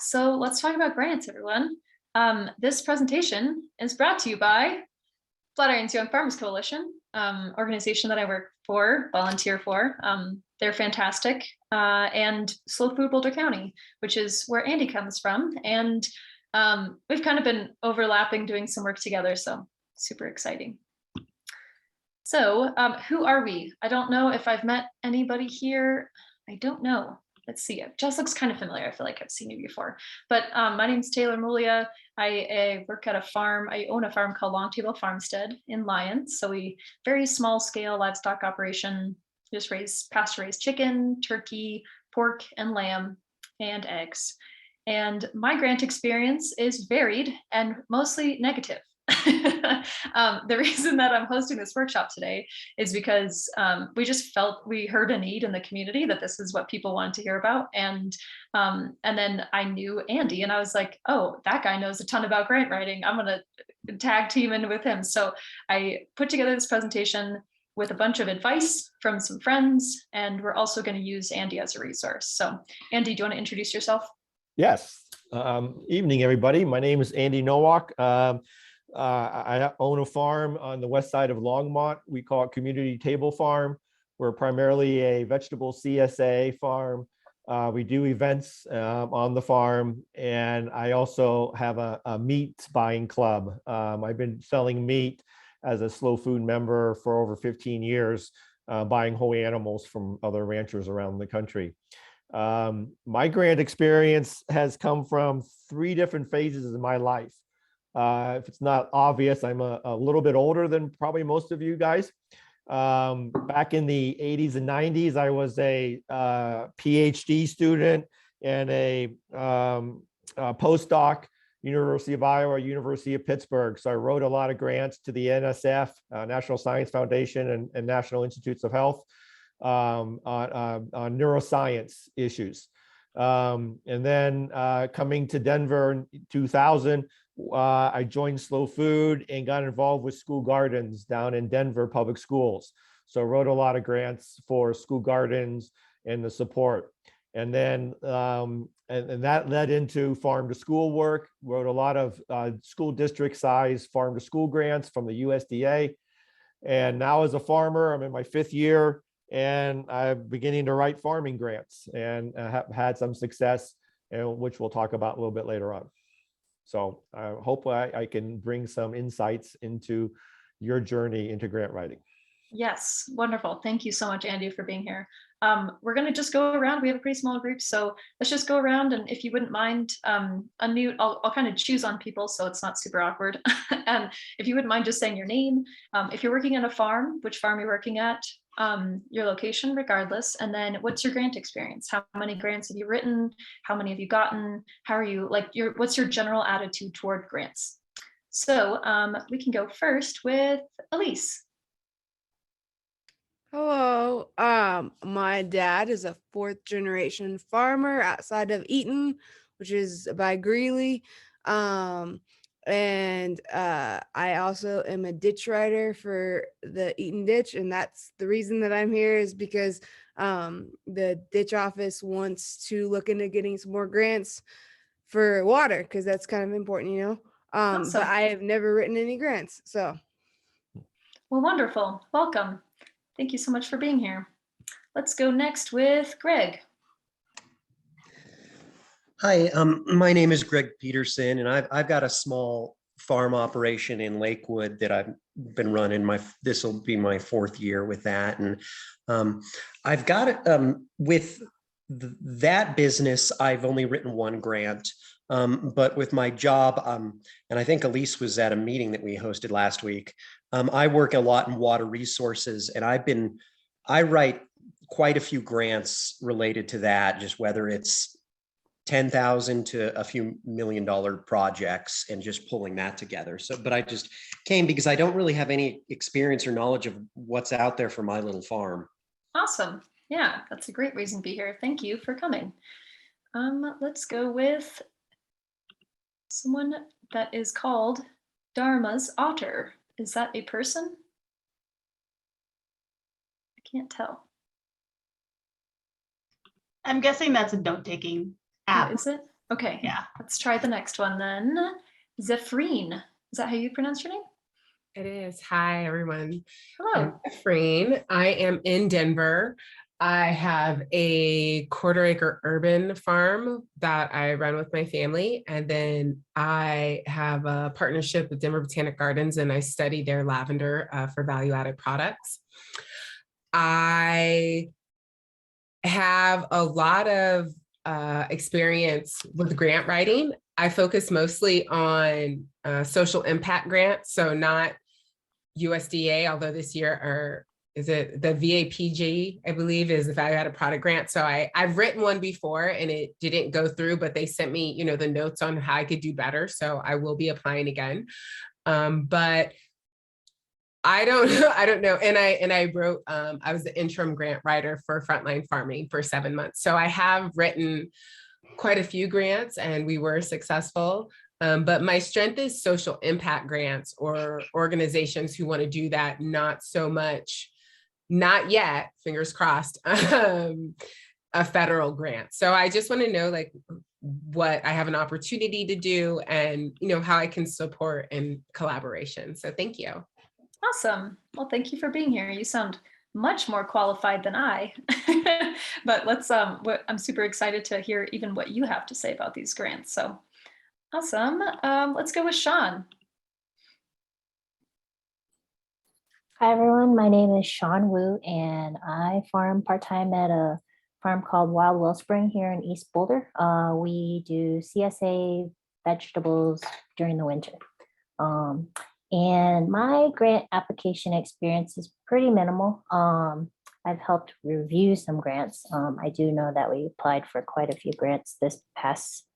So let's talk about grants, everyone. This presentation is brought to you by Flatirion's Young Farmers Coalition, organization that I work for, volunteer for. They're fantastic. And Slow Food Boulder County, which is where Andy comes from. And we've kind of been overlapping doing some work together, so super exciting. So who are we? I don't know if I've met anybody here. I don't know. Let's see. Jess looks kind of familiar. I feel like I've seen you before. But my name's Taylor Mulia. I work at a farm. I own a farm called Long Table Farmstead in Lyons. So we very small scale livestock operation, just pasture raised chicken, turkey, pork, and lamb, and eggs. And my grant experience is varied and mostly negative. The reason that I'm hosting this workshop today is because we heard a need in the community that this is what people wanted to hear about. And then I knew Andy and I was like, oh, that guy knows a ton about grant writing. I'm going to tag team in with him. So I put together this presentation with a bunch of advice from some friends, and we're also going to use Andy as a resource. So Andy, do you want to introduce yourself? Yes. Evening, everybody. My name is Andy Nowak. I own a farm on the west side of Longmont. We call it Community Table Farm. We're primarily a vegetable CSA farm. We do events on the farm, and I also have a meat buying club. I've been selling meat as a Slow Food member for over 15 years, buying whole animals from other ranchers around the country. My grant experience has come from 3 different phases in my life. If it's not obvious, I'm a little bit older than probably most of you guys. Back in the 80s and 90s, I was a PhD student and a postdoc, University of Iowa, University of Pittsburgh. So I wrote a lot of grants to the NSF, National Science Foundation, and National Institutes of Health on neuroscience issues. And then coming to Denver in 2000, I joined Slow Food and got involved with school gardens down in Denver public schools. So I wrote a lot of grants for school gardens and the support. And then and that led into farm to school work, wrote a lot of school district size farm to school grants from the USDA. And now as a farmer, I'm in my 5th year and I'm beginning to write farming grants and have had some success, which we'll talk about a little bit later on. So I hope I can bring some insights into your journey into grant writing. Yes, wonderful. Thank you so much, Andy, for being here. We're going to just go around. We have a pretty small group, so let's just go around. And if you wouldn't mind, unmute. I'll kind of choose on people, so it's not super awkward. And if you wouldn't mind just saying your name, if you're working on a farm, which farm you're working at, your location, regardless, and then what's your grant experience? How many grants have you written? How many have you gotten? How are you, what's your general attitude toward grants? So we can go first with Elise. Hello, my dad is a 4th generation farmer outside of Eaton, which is by Greeley. And I also am a ditch writer for the Eaton ditch, and that's the reason that I'm here is because the ditch office wants to look into getting some more grants for water, because that's kind of important, you know. Awesome. But I have never written any grants, so. Well, wonderful. Welcome. Thank you so much for being here. Let's go next with Greg. Hi, my name is Greg Peterson, and I've got a small farm operation in Lakewood that I've been running. This will be my 4th year with that, and I've got it with that business. I've only written 1 grant, but with my job, and I think Elise was at a meeting that we hosted last week. I work a lot in water resources, and I write quite a few grants related to that, just whether it's 10,000 to a few $1 million projects and just pulling that together. So, but I just came because I don't really have any experience or knowledge of what's out there for my little farm. Awesome. Yeah, that's a great reason to be here. Thank you for coming. Let's go with someone that is called Dharma's Otter. Is that a person? I can't tell. I'm guessing that's a note-taking app. Is it? Okay, Yeah. let's try the next one then. Zephrine, is that how you pronounce your name? It is. Hi, everyone. Hello. I'm Fran. I am in Denver. I have a 1/4-acre urban farm that I run with my family. And then I have a partnership with Denver Botanic Gardens, and I study their lavender for value-added products. I have a lot of experience with grant writing. I focus mostly on social impact grants, so not USDA, although this year, or is it the VAPG, I believe, is the value added product grant. So I've written one before and it didn't go through, but they sent me, you know, the notes on how I could do better. So I will be applying again. But I don't know. And I wrote, I was the interim grant writer for Frontline Farming for 7 months. So I have written quite a few grants and we were successful. But my strength is social impact grants or organizations who want to do that, not so much, not yet, fingers crossed, a federal grant. So I just want to know like what I have an opportunity to do and, you know, how I can support in collaboration. So thank you. Awesome. Well, thank you for being here. You sound much more qualified than I, but I'm super excited to hear even what you have to say about these grants. So awesome. Let's go with Shawn. Hi everyone, my name is Shawn Wu and I farm part-time at a farm called Wild Wellspring here in East Boulder. We do CSA vegetables during the winter. And my grant application experience is pretty minimal. I've helped review some grants. I do know that we applied for quite a few grants this past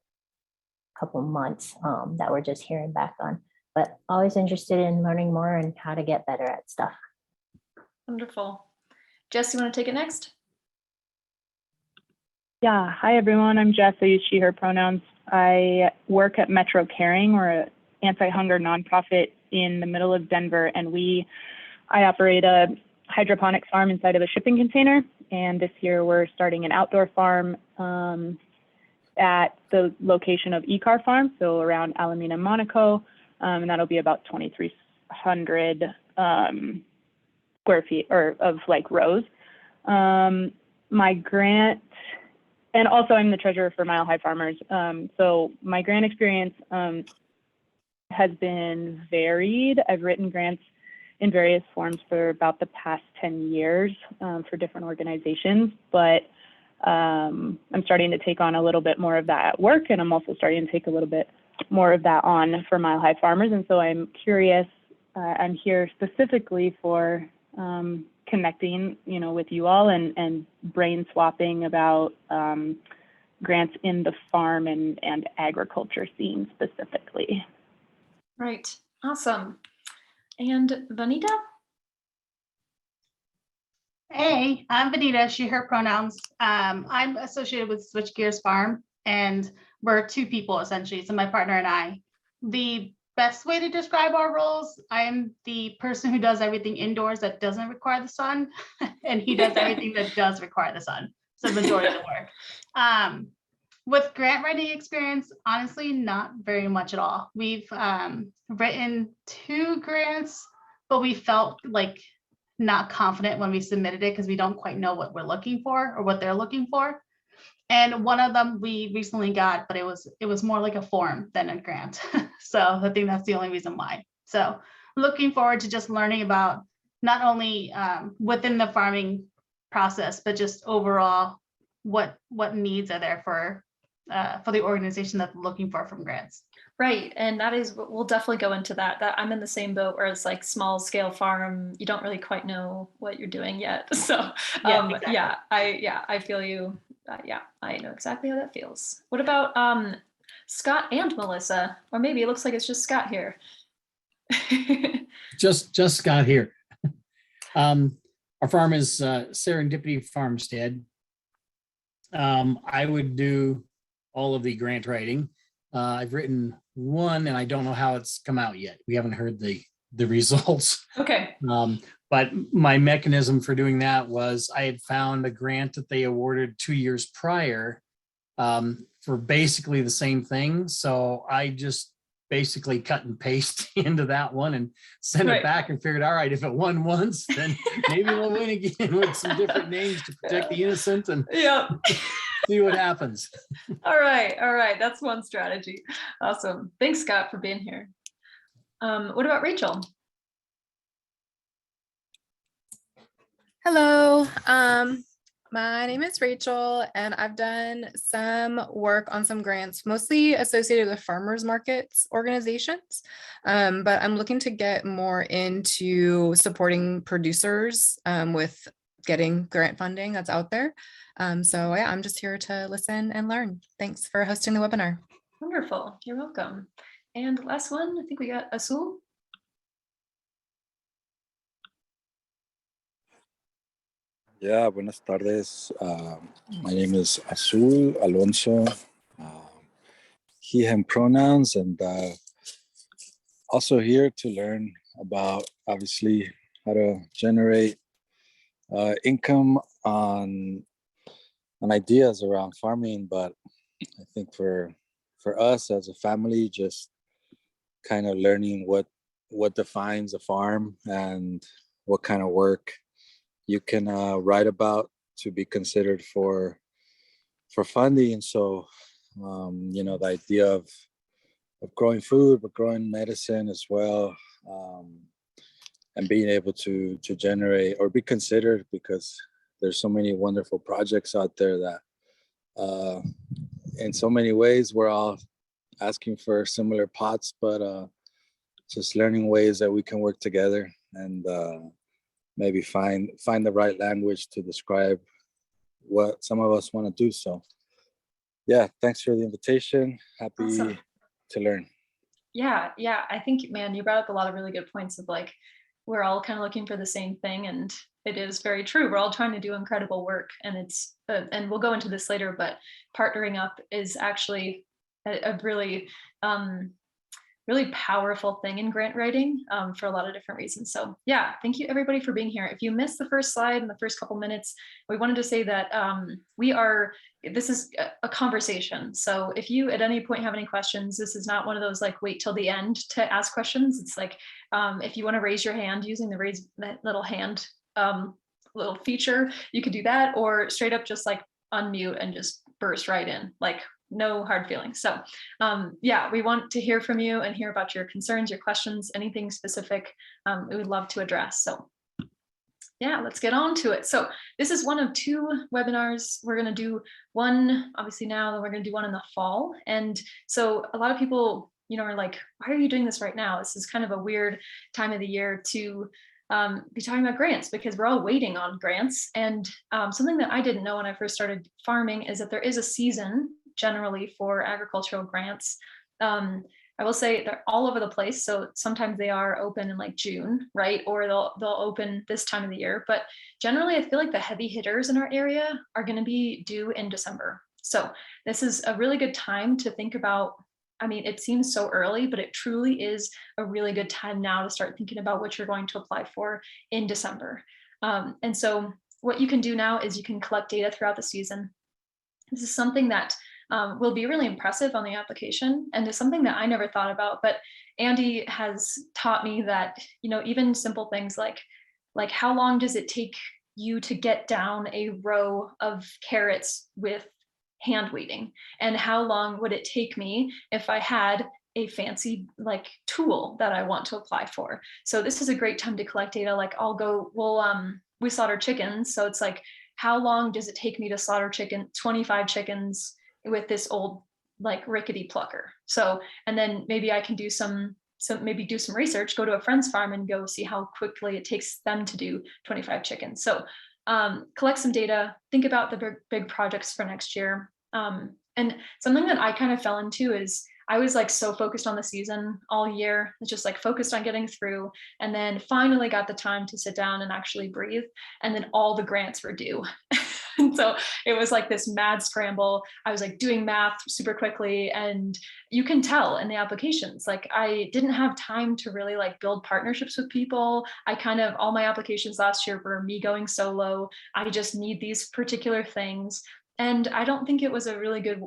couple months that we're just hearing back on, but always interested in learning more and how to get better at stuff. Wonderful. Jess, you want to take it next? Yeah, hi everyone, I'm Jess, I use she, her pronouns. I work at Metro Caring, we're an anti-hunger nonprofit in the middle of Denver, and I operate a hydroponics farm inside of a shipping container. And this year we're starting an outdoor farm at the location of Ecar Farm, so around Alameda, Monaco, and that'll be about 2,300 square feet or of like rows. My grant, and also I'm the treasurer for Mile High Farmers. So my grant experience has been varied. I've written grants in various forms for about the past 10 years for different organizations, but I'm starting to take on a little bit more of that at work, and I'm also starting to take a little bit more of that on for Mile High Farmers. And so I'm curious, I'm here specifically for connecting, you know, with you all and brain swapping about grants in the farm and agriculture scene specifically. Right. Awesome. And Venita? Hey, I'm Venita, she, her pronouns. I'm associated with Switch Gears Farm, and we're two people essentially. So my partner and I. The best way to describe our roles, I'm the person who does everything indoors that doesn't require the sun, and he does everything that does require the sun. So the majority of the work. With grant writing experience, honestly, not very much at all. We've written 2 grants, but we felt like not confident when we submitted it because we don't quite know what we're looking for or what they're looking for. And one of them we recently got, but it was more like a form than a grant. So I think that's the only reason why. So looking forward to just learning about not only within the farming process, but just overall what needs are there for the organization that's looking for from grants. Right. And that is, we'll definitely go into that. That I'm in the same boat where it's like small scale farm. You don't really quite know what you're doing yet. So Exactly. I feel you. I know exactly how that feels. What about Scott and Melissa? Or maybe it looks like it's just Scott here. Just Scott here. Our farm is Serendipity Farmstead. I would do all of the grant writing. I've written one and I don't know how it's come out yet. We haven't heard the results. Okay. But my mechanism for doing that was I had found a grant that they awarded 2 years prior for basically the same thing. So I just basically cut and paste into that one and send Right. it back and figured, all right, if it won once, then maybe we'll win again with some different names to protect the innocent and Yep. see what happens. All right. All right. That's one strategy. Awesome. Thanks, Scott, for being here. What about Rachel? Hello, my name is Rachel, and I've done some work on some grants, mostly associated with farmers markets organizations. But I'm looking to get more into supporting producers with getting grant funding that's out there. So yeah, I'm just here to listen and learn. Thanks for hosting the webinar. Wonderful. You're welcome. And last one, I think we got Azul. Yeah, buenas tardes. My name is Azul Alonso. He, him pronouns, and also here to learn about, obviously, how to generate income on ideas around farming. But I think for us as a family, just kind of learning what defines a farm and what kind of work you can write about to be considered for funding. So the idea of growing food, but growing medicine as well, and being able to generate or be considered, because there's so many wonderful projects out there that in so many ways we're all asking for similar pots, but just learning ways that we can work together and maybe find the right language to describe what some of us want to do. So yeah, thanks for the invitation. Happy Awesome. to learn. Yeah. I think, man, you brought up a lot of really good points of like, we're all kind of looking for the same thing. And it is very true. We're all trying to do incredible work. And it's, and we'll go into this later, but partnering up is actually a really, really powerful thing in grant writing for a lot of different reasons. So yeah, thank you everybody for being here. If you missed the first slide in the first couple minutes, we wanted to say that this is a conversation. So if you at any point have any questions, this is not one of those like wait till the end to ask questions. It's like if you want to raise your hand using the raise that little hand little feature, you could do that, or straight up just like unmute and just burst right in, like no hard feelings. So yeah, we want to hear from you and hear about your concerns, your questions, anything specific we would love to address. So yeah, let's get on to it. So this is one of two webinars. We're going to do one obviously now, then we're going to do one in the fall. And so a lot of people, are like, why are you doing this right now? This is kind of a weird time of the year to be talking about grants, because we're all waiting on grants. And something that I didn't know when I first started farming is that there is a season generally for agricultural grants. I will say they're all over the place. So sometimes they are open in like June, right? Or they'll open this time of the year. But generally, I feel like the heavy hitters in our area are going to be due in December. So this is a really good time to think about. I mean, it seems so early, but it truly is a really good time now to start thinking about what you're going to apply for in December. And so what you can do now is you can collect data throughout the season. This is something that will be really impressive on the application, and it's something that I never thought about, but Andy has taught me that, even simple things like how long does it take you to get down a row of carrots with hand weeding, and how long would it take me if I had a fancy like tool that I want to apply for. So this is a great time to collect data. Like we slaughter chickens, so it's like, how long does it take me to slaughter 25 chickens with this old like rickety plucker? So, and then maybe I can do some research, go to a friend's farm and go see how quickly it takes them to do 25 chickens. So collect some data, think about the big projects for next year. And something that I kind of fell into is I was like so focused on the season all year, just like focused on getting through, and then finally got the time to sit down and actually breathe. And then all the grants were due. And so it was like this mad scramble. I was like doing math super quickly, and you can tell in the applications, like I didn't have time to really like build partnerships with people. All my applications last year were me going solo. I just need these particular things. And I don't think it was a really good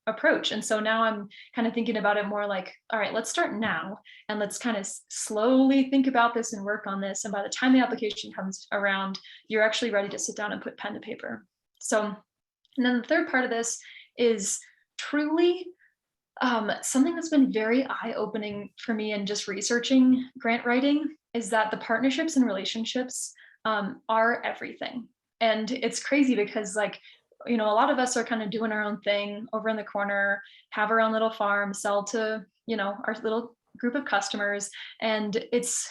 approach. And so now I'm kind of thinking about it more like, all right, let's start now and let's kind of slowly think about this and work on this. And by the time the application comes around, you're actually ready to sit down and put pen to paper. So, and then the third part of this is truly something that's been very eye-opening for me in just researching grant writing is that the partnerships and relationships are everything. And it's crazy because like, you know, a lot of us are kind of doing our own thing over in the corner, have our own little farm, sell to, you know, our little group of customers. And it's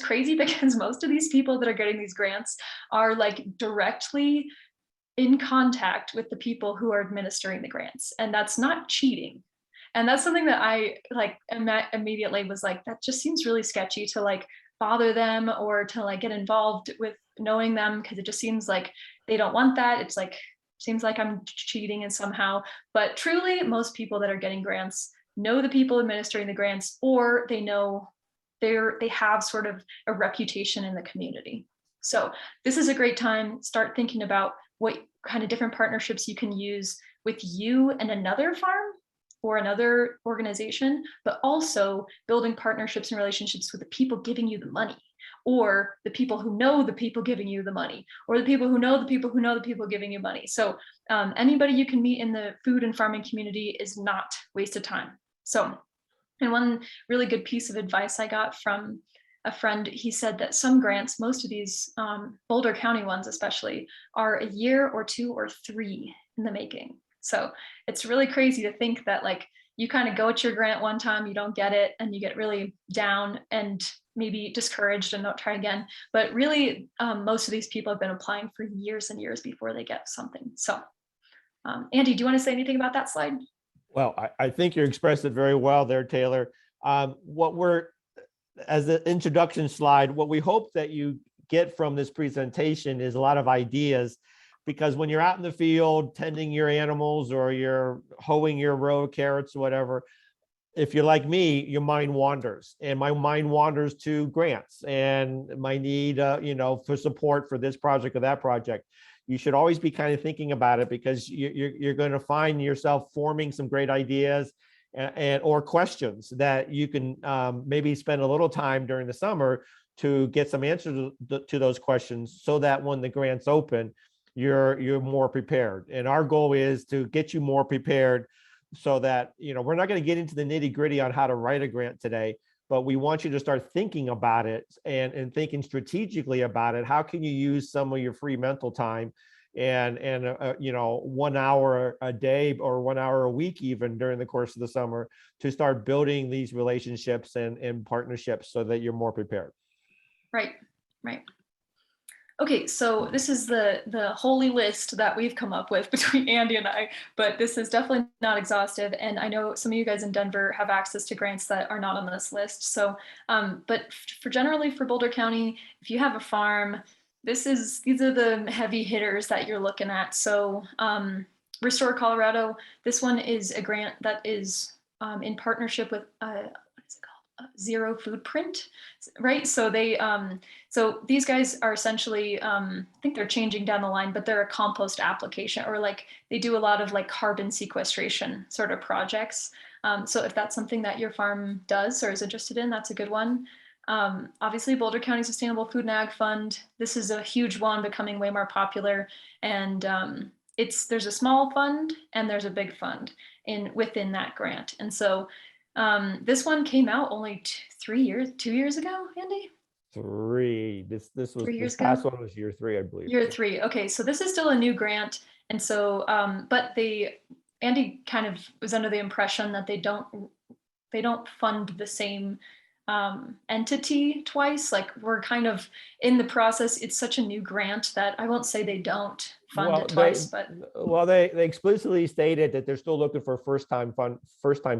crazy because most of these people that are getting these grants are like directly in contact with the people who are administering the grants. And that's not cheating. And that's something that I like immediately was like, that just seems really sketchy to like bother them or to like get involved with knowing them, because it just seems like they don't want that. It's like, seems like I'm cheating and somehow, but truly most people that are getting grants know the people administering the grants, or they know they have sort of a reputation in the community. So this is a great time, start thinking about what kind of different partnerships you can use with you and another farm or another organization, but also building partnerships and relationships with the people giving you the money, or the people who know the people giving you the money, or the people who know the people who know the people giving you money. So anybody you can meet in the food and farming community is not wasted time. So, and one really good piece of advice I got from a friend, he said that some grants, most of these Boulder County ones especially, are a year or 2 or 3 in the making. So it's really crazy to think that like you kind of go at your grant one time, you don't get it, and you get really down and maybe discouraged and don't try again. But really, most of these people have been applying for years and years before they get something. So Andy, do you want to say anything about that slide? Well, I think you expressed it very well there, Taylor. What we're, as an introduction slide, what we hope that you get from this presentation is a lot of ideas, because when you're out in the field tending your animals or you're hoeing your row of carrots or whatever, if you're like me, your mind wanders, and my mind wanders to grants and my need, you know, for support for this project or that project. You should always be kind of thinking about it, because you're going to find yourself forming some great ideas and or questions that you can maybe spend a little time during the summer to get some answers to those questions, so that when the grants open, you're more prepared. And our goal is to get you more prepared, so that, you know, we're not going to get into the nitty gritty on how to write a grant today, but we want you to start thinking about it and thinking strategically about it. How can you use some of your free mental time and you know, 1 hour a day or 1 hour a week, even during the course of the summer, to start building these relationships and partnerships so that you're more prepared. Right. Okay, so this is the holy list that we've come up with between Andy and I, but this is definitely not exhaustive. And I know some of you guys in Denver have access to grants that are not on this list. So, but generally for Boulder County, if you have a farm, these are the heavy hitters that you're looking at. So Restore Colorado, this one is a grant that is in partnership with Zero Footprint, right? So they, so these guys are essentially, I think they're changing down the line, but they're a compost application, or like they do a lot of like carbon sequestration sort of projects. So if that's something that your farm does or is interested in, that's a good one. Obviously Boulder County Sustainable Food and Ag Fund. This is a huge one, becoming way more popular. And there's a small fund and there's a big fund within that grant. And so this one came out only 2 years ago, Andy? 3. This was 3 years this past ago? one was year 3, I believe. Year 3. Okay, so this is still a new grant. And so, but Andy kind of was under the impression that they don't fund the same entity twice. Like we're kind of in the process. It's such a new grant that I won't say they don't fund it twice, but they explicitly stated that they're still looking for FirstTime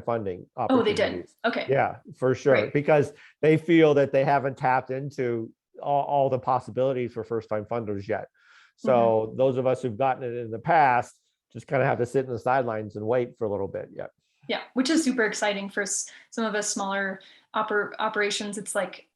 Funding opportunities. Oh, they did. Okay. Yeah, for sure. Great. Because they feel that they haven't tapped into all the possibilities for first-time funders yet. So those of us who've gotten it in the past just kind of have to sit in the sidelines and wait for a little bit. Yeah, which is super exciting for some of us smaller operations. It's like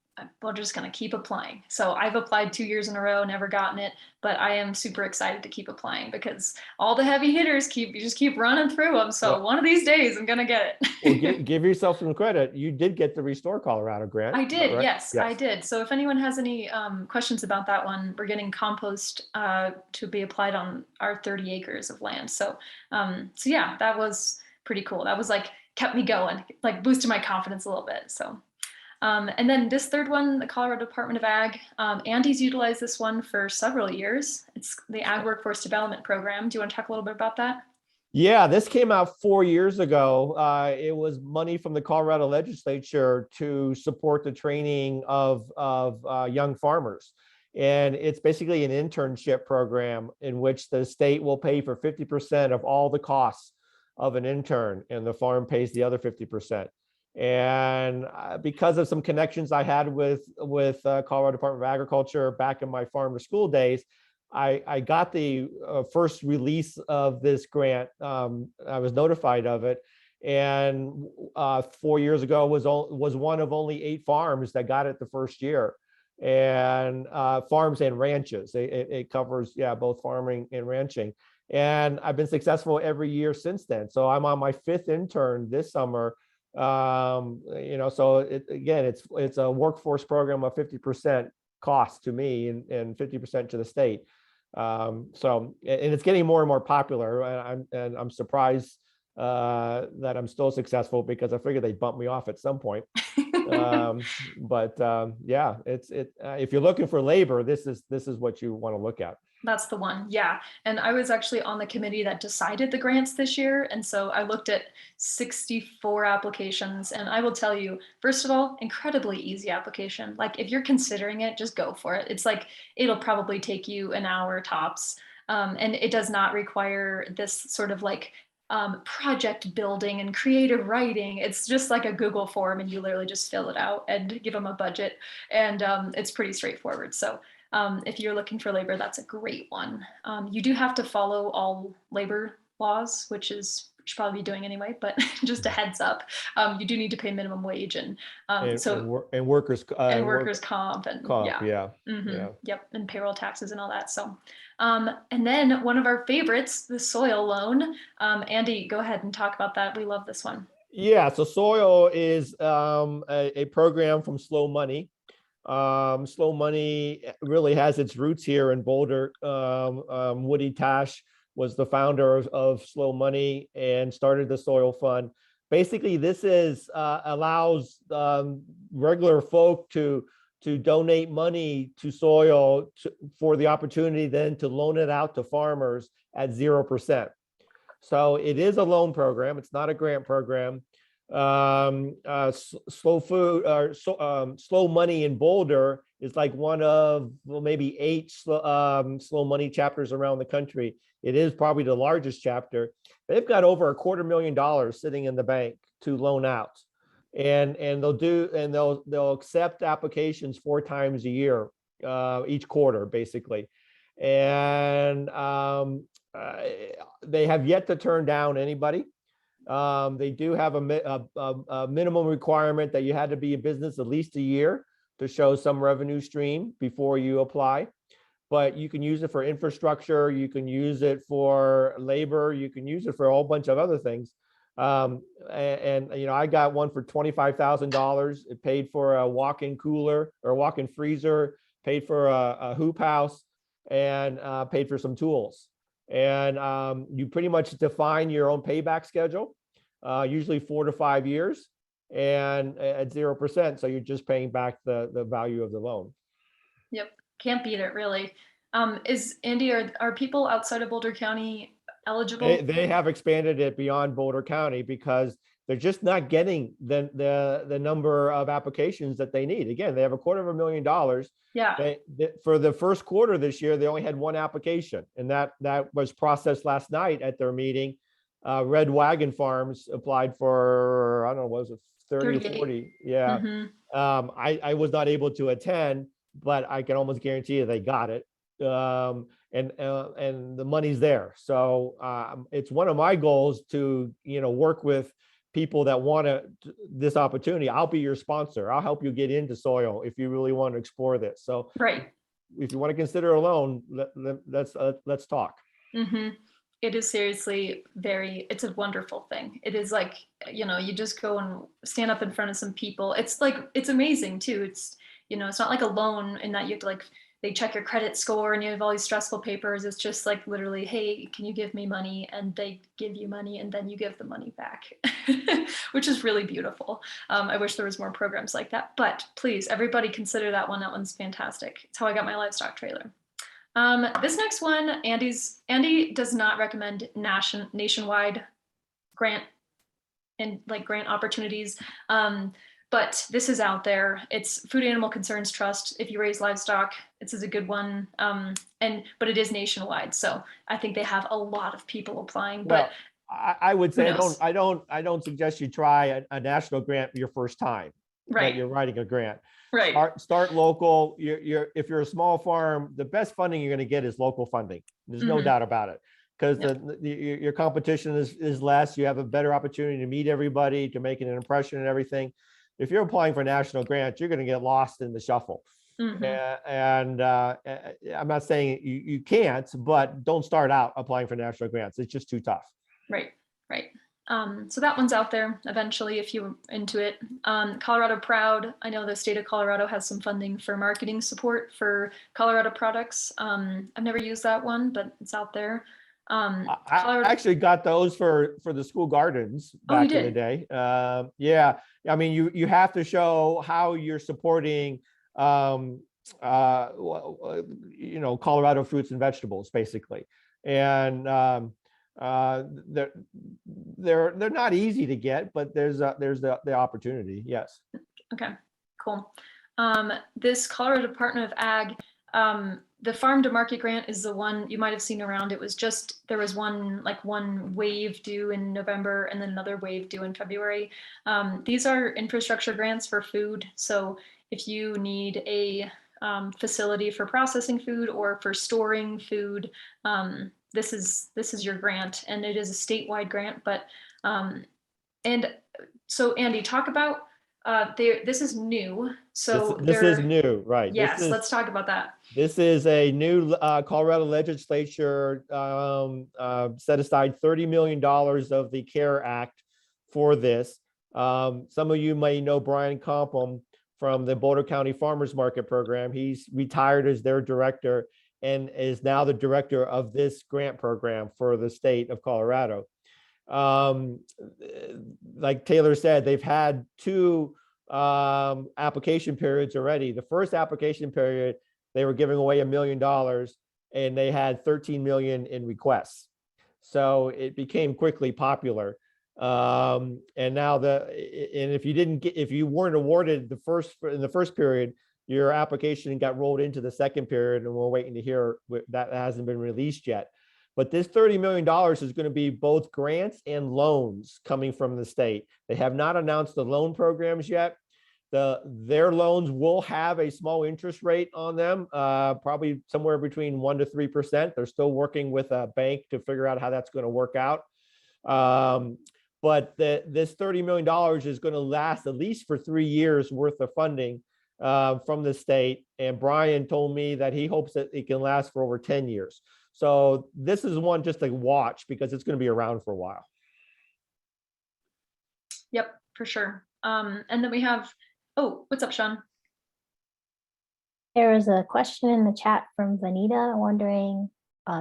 we're just going to keep applying. So I've applied 2 years in a row, never gotten it, but I am super excited to keep applying because all the heavy hitters you just keep running through them. So one of these days I'm going to get it. Well, give yourself some credit. You did get the Restore Colorado grant. I did, right? yes, I did. So if anyone has any questions about that one, we're getting compost to be applied on our 30 acres of land. So, so yeah, that was pretty cool. That was like, kept me going, like boosted my confidence a little bit. So, and then this third one, the Colorado Department of Ag, Andy's utilized this one for several years. It's the Ag Workforce Development Program. Do you want to talk a little bit about that? Yeah, this came out 4 years ago. It was money from the Colorado legislature to support the training of young farmers. And it's basically an internship program in which the state will pay for 50% of all the costs of an intern, and the farm pays the other 50%. And because of some connections I had with Colorado Department of Agriculture back in my farm to school days, I got the first release of this grant. I was notified of it, and 4 years ago was one of only 8 farms that got it the first year, and farms and ranches. It covers both farming and ranching, and I've been successful every year since then. So I'm on my 5th intern this summer. So it's a workforce program of 50% cost to me and 50% to the state. And it's getting more and more popular, and I'm surprised that I'm still successful, because I figured they'd bump me off at some point. If you're looking for labor, this is what you want to look at. That's the one. Yeah. And I was actually on the committee that decided the grants this year. And so I looked at 64 applications, and I will tell you, first of all, incredibly easy application. Like if you're considering it, just go for it. It's like, it'll probably take you an hour tops. And it does not require this sort of like project building and creative writing. It's just like a Google form, and you literally just fill it out and give them a budget. And it's pretty straightforward. So if you're looking for labor, that's a great one. You do have to follow all labor laws, which you should probably be doing anyway, but just a heads up, you do need to pay minimum wage and workers comp and yep, and payroll taxes and all that. So and then one of our favorites, the soil loan. Andy, go ahead and talk about that. We love this one. Yeah, so soil is a program from Slow Money. Slow Money really has its roots here in Boulder. Woody Tash was the founder of Slow Money and started the soil fund. Basically, this allows regular folk to donate money to soil for the opportunity then to loan it out to farmers at 0%. So it is a loan program. It's not a grant program. Slow Money in Boulder is like one of maybe 8 Slow Money chapters around the country. It is probably the largest chapter. They've got over $250,000 sitting in the bank to loan out, and they'll accept applications 4 times a year, each quarter basically, and they have yet to turn down anybody. They do have a minimum requirement that you had to be in business at least a year to show some revenue stream before you apply. But you can use it for infrastructure, you can use it for labor, you can use it for a whole bunch of other things. I got one for $25,000. It paid for a walk-in cooler or a walk-in freezer, paid for a hoop house, and paid for some tools. And you pretty much define your own payback schedule, usually 4 to 5 years, and at 0%. So you're just paying back the value of the loan. Yep, can't beat it, really. Is Andy, are people outside of Boulder County eligible? They have expanded it beyond Boulder County because they're just not getting the number of applications that they need. Again, they have $250,000. Yeah. For the first quarter this year, they only had 1 application, and that was processed last night at their meeting. Red Wagon Farms applied for, I don't know, was it 30 or 40? Yeah. Mm-hmm. I was not able to attend, but I can almost guarantee you they got it. And the money's there. So it's one of my goals to work with people that want this opportunity, I'll be your sponsor. I'll help you get into soil if you really want to explore this. So Right. if you want to consider a loan, let's talk. Mm-hmm. It is seriously it's a wonderful thing. It is like, you know, you just go and stand up in front of some people. It's like, it's amazing too. It's, you know, it's not like a loan in that you have to like, they check your credit score and you have all these stressful papers. It's just like literally, hey, can you give me money? And they give you money and then you give the money back, which is really beautiful. I wish there was more programs like that, but please, everybody consider that one. That one's fantastic. It's how I got my livestock trailer. This next one, Andy does not recommend nationwide grant and like grant opportunities. But this is out there. It's Food Animal Concerns Trust. If you raise livestock, this is a good one. But it is nationwide. So I think they have a lot of people applying, but I would say I don't suggest you try a national grant your first time that you're writing a grant. Right. Start local. If you're a small farm, the best funding you're going to get is local funding. There's no doubt about it, because your competition is less. You have a better opportunity to meet everybody, to make an impression and everything. If you're applying for national grants, you're going to get lost in the shuffle. And I'm not saying you can't, but don't start out applying for national grants. It's just too tough. Right. So that one's out there eventually if you're into it. Colorado Proud. I know the state of Colorado has some funding for marketing support for Colorado products. I've never used that one, but it's out there. I actually got those for the school gardens back in the day. Yeah, I mean, you have to show how you're supporting, you know, Colorado fruits and vegetables, basically, and they're not easy to get, but there's the opportunity. Yes. Okay. Cool. This Colorado Department of Ag. The farm to market grant is the one you might have seen around. It was just, there was one wave due in November and then another wave due in February. These are infrastructure grants for food. So if you need a facility for processing food or for storing food, this is your grant, and it is a statewide grant. But and so Andy, talk about this is new. So this is new, right? Yes, let's talk about that. This is a new Colorado legislature set aside $30 million of the CARE Act for this. Some of you may know Brian Compom from the Boulder County Farmers Market Program. He's retired as their director and is now the director of this grant program for the state of Colorado. Like Taylor said, they've had two application periods already. The first application period, they were giving away $1 million and they had 13 million in requests. So it became quickly popular. And now if you weren't awarded in the first period, your application got rolled into the second period, and we're waiting to hear. That hasn't been released yet. But this $30 million is going to be both grants and loans coming from the state. They have not announced the loan programs yet. Their loans will have a small interest rate on them, probably somewhere between 1% to 3%. They're still working with a bank to figure out how that's going to work out. But this $30 million is going to last at least for 3 years worth of funding from the state. And Brian told me that he hopes that it can last for over 10 years. So this is one just to watch because it's going to be around for a while. Yep, for sure. And then we have, what's up, Shawn? There was a question in the chat from Venita wondering,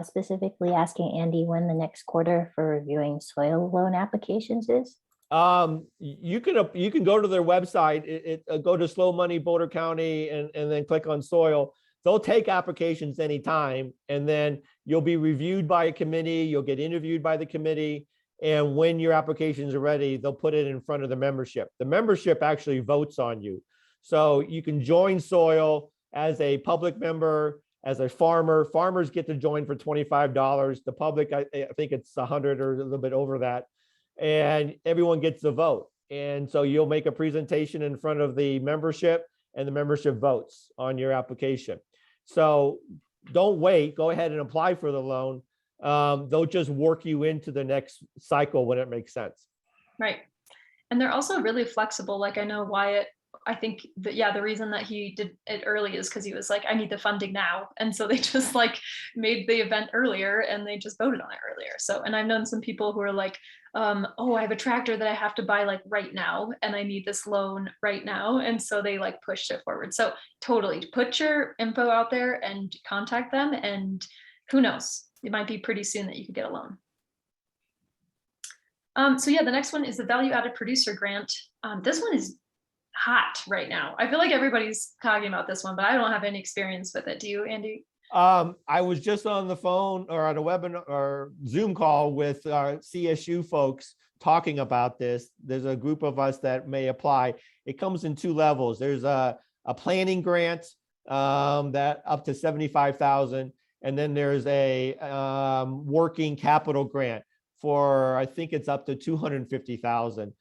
specifically asking Andy when the next quarter for reviewing soil loan applications is. You can go to their website, go to Slow Money Boulder County and then click on soil. They'll take applications anytime, and then you'll be reviewed by a committee. You'll get interviewed by the committee. And when your applications are ready, they'll put it in front of the membership. The membership actually votes on you. So you can join soil as a public member, as a farmer. Farmers get to join for $25. The public, I think it's 100 or a little bit over that. And everyone gets to vote. And so you'll make a presentation in front of the membership, and the membership votes on your application. So don't wait, go ahead and apply for the loan. They'll just work you into the next cycle when it makes sense. Right. And they're also really flexible. Like I know Wyatt, I think that, yeah, the reason that he did it early is because he was like, I need the funding now. And so they just like made the event earlier and they just voted on it earlier. So, and I've known some people who are like, oh, I have a tractor that I have to buy like right now and I need this loan right now. And so they like pushed it forward. So totally put your info out there and contact them, and who knows, it might be pretty soon that you could get a loan. So yeah, the next one is the value added producer grant. This one is hot right now. I feel like everybody's talking about this one, but I don't have any experience with it. Do you, Andy? I was just on the phone or on a webinar or Zoom call with our CSU folks talking about this. There's a group of us that may apply. It comes in two levels. There's a planning grant that up to 75,000, and then there's a working capital grant for, I think it's up to 250,000.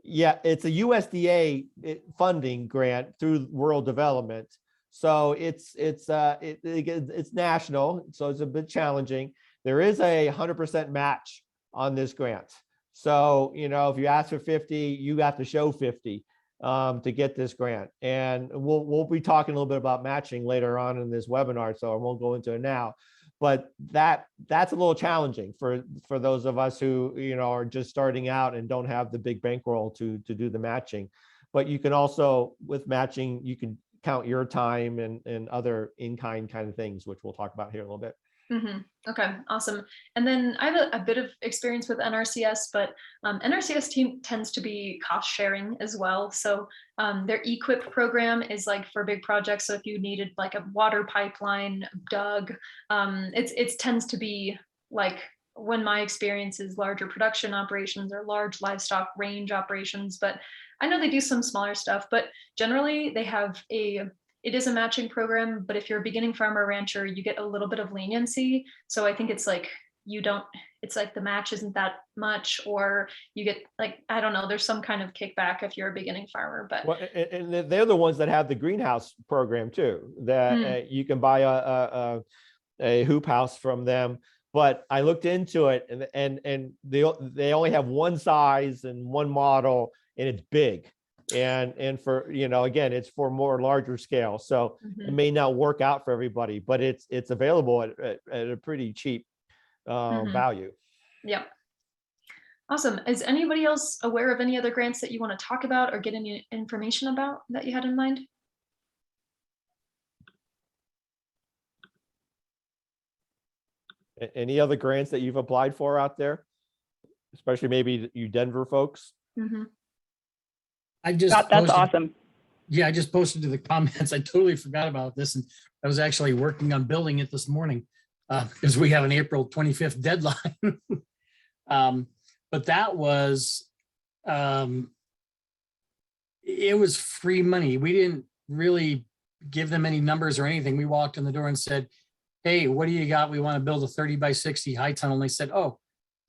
Yeah, it's a USDA funding grant through rural development. So it's national, so it's a bit challenging. There is a 100% match on this grant. So, you know, if you ask for 50, you have to show 50 to get this grant. And we'll be talking a little bit about matching later on in this webinar, so I won't go into it now. But that's a little challenging for those of us who, you know, are just starting out and don't have the big bankroll to do the matching. But you can also, with matching, you can count your time and other in-kind kind of things, which we'll talk about here in a little bit. Mm-hmm. Okay, awesome. And then I have a bit of experience with NRCS, but NRCS team tends to be cost sharing as well. So their EQIP program is like for big projects. So if you needed like a water pipeline dug, it tends to be like, when my experience is larger production operations or large livestock range operations, but I know they do some smaller stuff, but generally they have it is a matching program, but if you're a beginning farmer rancher, you get a little bit of leniency. So I think it's like, it's like the match isn't that much, or you get like, I don't know, there's some kind of kickback if you're a beginning farmer, but. Well, and they're the ones that have the greenhouse program too, that you can buy a hoop house from them. But I looked into it and they only have one size and one model, and it's big. And for, you know, again, it's for more larger scale. So it may not work out for everybody, but it's available at a pretty cheap value. Yep. Awesome. Is anybody else aware of any other grants that you want to talk about or get any information about that you had in mind? Any other grants that you've applied for out there, especially maybe you Denver folks? Mm-hmm. I just That's posted, awesome. yeah, I just posted to the comments. I totally forgot about this, and I was actually working on building it this morning because we have an April 25th deadline. But that was, it was free money. We didn't really give them any numbers or anything. We walked in the door and said, hey, what do you got? We want to build a 30 by 60 high tunnel. And they said, oh,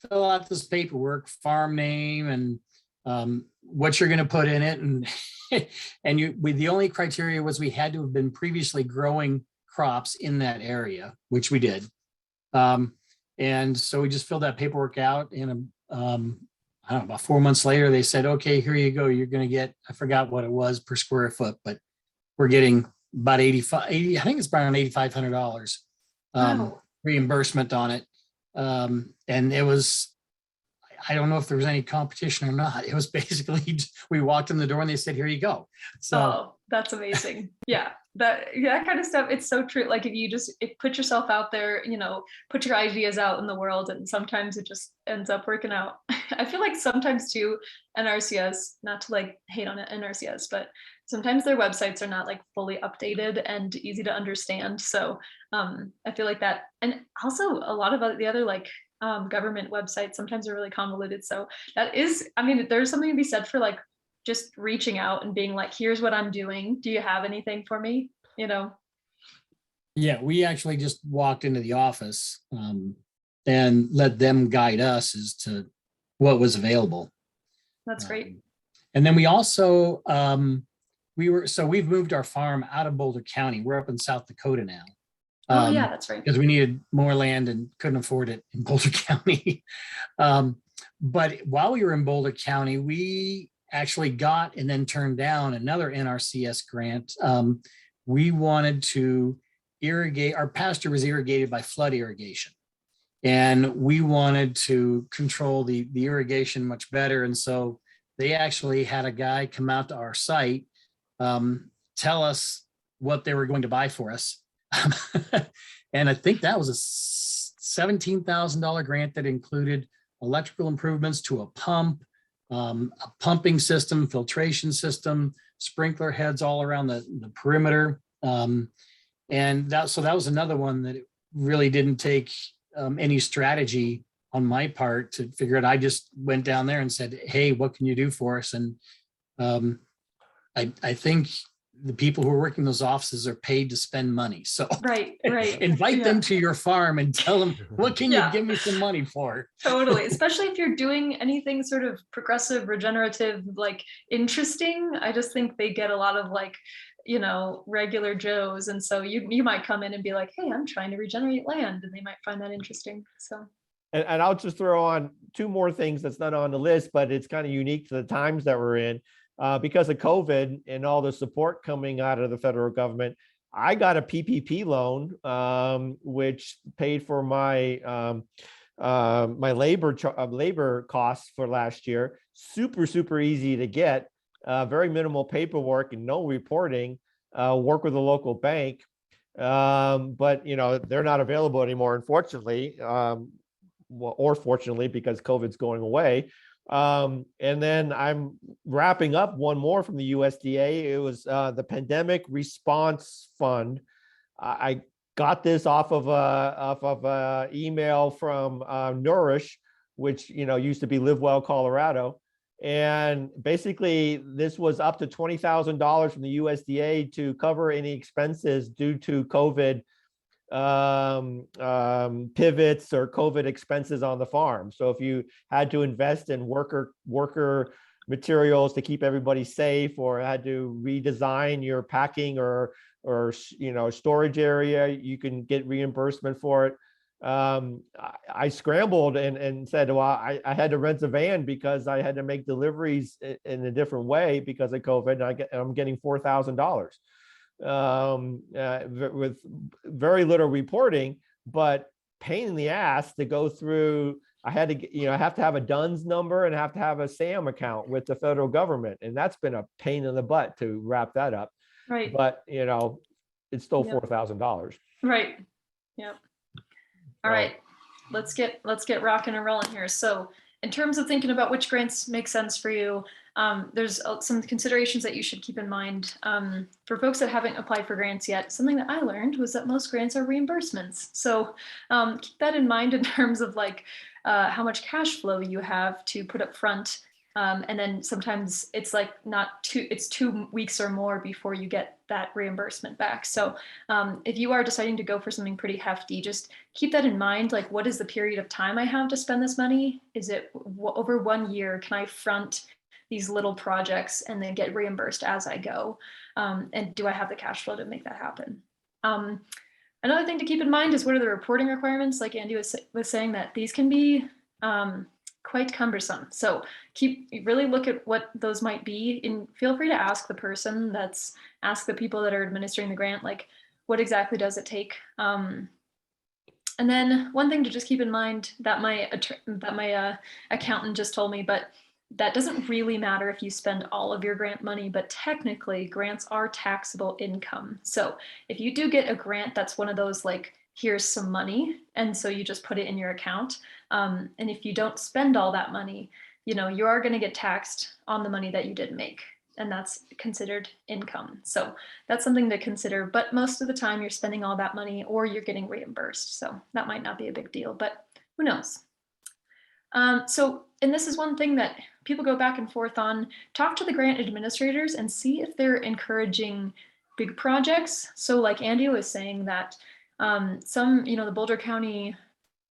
fill out this paperwork, farm name, and what you're going to put in it. And the only criteria was we had to have been previously growing crops in that area, which we did. And so we just filled that paperwork out, and I don't know, about 4 months later, they said, okay, here you go. You're going to get, I forgot what it was per square foot, but we're getting about I think it's around $8,500 reimbursement on it. And it was, I don't know if there was any competition or not. It was basically, we walked in the door and they said, here you go. So oh, that's amazing. Yeah, that kind of stuff. It's so true. Like if you just put yourself out there, you know, put your ideas out in the world, and sometimes it just ends up working out. I feel like sometimes too, NRCS, not to like hate on it, NRCS, but sometimes their websites are not like fully updated and easy to understand. So I feel like that, and also a lot of the other like government websites sometimes are really convoluted. So that is, I mean, there's something to be said for like just reaching out and being like, here's what I'm doing. Do you have anything for me? You know? yeah, we actually just walked into the office and let them guide us as to what was available. That's great. And then we also, we've moved our farm out of Boulder County. We're up in South Dakota now. Oh yeah, that's right. Because we needed more land and couldn't afford it in Boulder County. But while we were in Boulder County, we actually got and then turned down another NRCS grant. We wanted to irrigate, our pasture was irrigated by flood irrigation. And we wanted to control the irrigation much better. And so they actually had a guy come out to our site, tell us what they were going to buy for us. And I think that was a $17,000 grant that included electrical improvements to a pump, a pumping system, filtration system, sprinkler heads all around the perimeter. And so that was another one that really didn't take any strategy on my part to figure it. I just went down there and said, hey, what can you do for us? And I think the people who are working those offices are paid to spend money. So Right. invite them to your farm and tell them, what can you give me some money for? Totally. Especially if you're doing anything sort of progressive, regenerative, like interesting. I just think they get a lot of like, regular Joes. And so you might come in and be like, hey, I'm trying to regenerate land. And they might find that interesting. So. And I'll just throw on two more things that's not on the list, but it's kind of unique to the times that we're in. Because of COVID and all the support coming out of the federal government, I got a PPP loan, which paid for my my labor costs for last year. Super easy to get, very minimal paperwork and no reporting. Work with a local bank, but they're not available anymore, unfortunately, or fortunately, because COVID's going away. And then I'm wrapping up one more from the USDA. It was the Pandemic Response Fund. I got this off of a email from Nourish, which used to be Live Well Colorado. And basically, this was up to $20,000 from the USDA to cover any expenses due to COVID pivots or COVID expenses on the farm. So if you had to invest in worker materials to keep everybody safe, or had to redesign your packing or storage area, you can get reimbursement for it. I scrambled and said, well, I had to rent a van because I had to make deliveries in a different way because of COVID, and I'm getting $4,000. With very little reporting, but pain in the ass to go through. I had to, I have to have a DUNS number and I have to have a SAM account with the federal government. And that's been a pain in the butt to wrap that up. Right. But, it's still $4,000. Right. Yep. All right. Let's get rocking and rolling here. So in terms of thinking about which grants make sense for you, there's some considerations that you should keep in mind. For folks that haven't applied for grants yet, something that I learned was that most grants are reimbursements. So keep that in mind in terms of like how much cash flow you have to put up front. And then sometimes it's like it's 2 weeks or more before you get that reimbursement back. So if you are deciding to go for something pretty hefty, just keep that in mind. Like, what is the period of time I have to spend this money? Is it over 1 year? Can I front these little projects and then get reimbursed as I go? And do I have the cash flow to make that happen? Another thing to keep in mind is what are the reporting requirements? Like Andy was saying, that these can be quite cumbersome. So really look at what those might be, and feel free to ask the people that are administering the grant, like, what exactly does it take? And then one thing to just keep in mind that my accountant just told me, but that doesn't really matter if you spend all of your grant money, but technically grants are taxable income. So if you do get a grant, that's one of those like, here's some money, and so you just put it in your account. And if you don't spend all that money, you are going to get taxed on the money that you didn't make, and that's considered income. So that's something to consider, but most of the time you're spending all that money or you're getting reimbursed. So that might not be a big deal, but who knows? And this is one thing that people go back and forth on. Talk to the grant administrators and see if they're encouraging big projects. So like Andy was saying that some, the Boulder County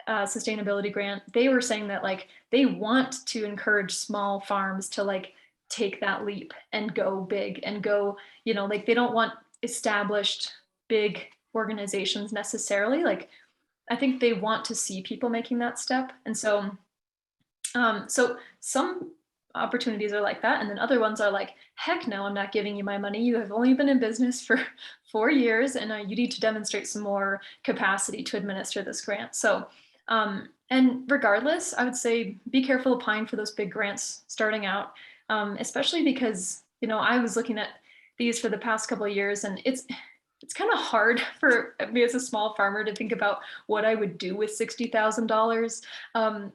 sustainability grant, they were saying that like they want to encourage small farms to like take that leap and go big and go, like they don't want established big organizations necessarily. Like I think they want to see people making that step. And so So some opportunities are like that. And then other ones are like, heck no, I'm not giving you my money. You have only been in business for 4 years and you need to demonstrate some more capacity to administer this grant. So, and regardless, I would say be careful applying for those big grants starting out, especially because, you know, I was looking at these for the past couple of years and it's kind of hard for me as a small farmer to think about what I would do with $60,000.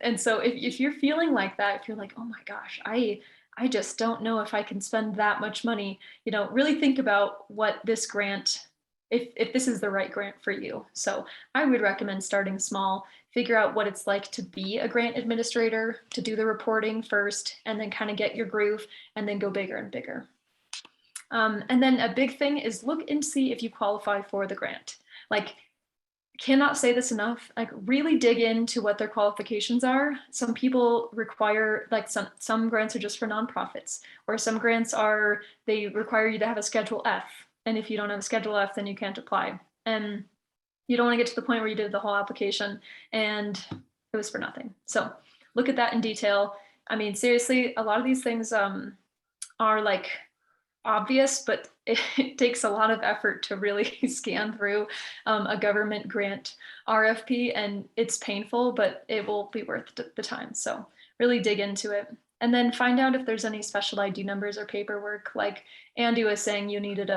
And so if you're feeling like that, if you're like, oh my gosh, I just don't know if I can spend that much money, you know, really think about what this grant, if this is the right grant for you. So I would recommend starting small, figure out what it's like to be a grant administrator, to do the reporting first, and then kind of get your groove and then go bigger and bigger. And then a big thing is look and see if you qualify for the grant. Like, cannot say this enough, like really dig into what their qualifications are. Some people require, like some grants are just for nonprofits, or some grants are, they require you to have a Schedule F. And if you don't have a Schedule F, then you can't apply. And you don't want to get to the point where you did the whole application and it was for nothing. So look at that in detail. I mean, seriously, a lot of these things are like obvious, but it takes a lot of effort to really scan through a government grant RFP, and it's painful, but it will be worth the time. So really dig into it. And then find out if there's any special ID numbers or paperwork. Like Andy was saying, you needed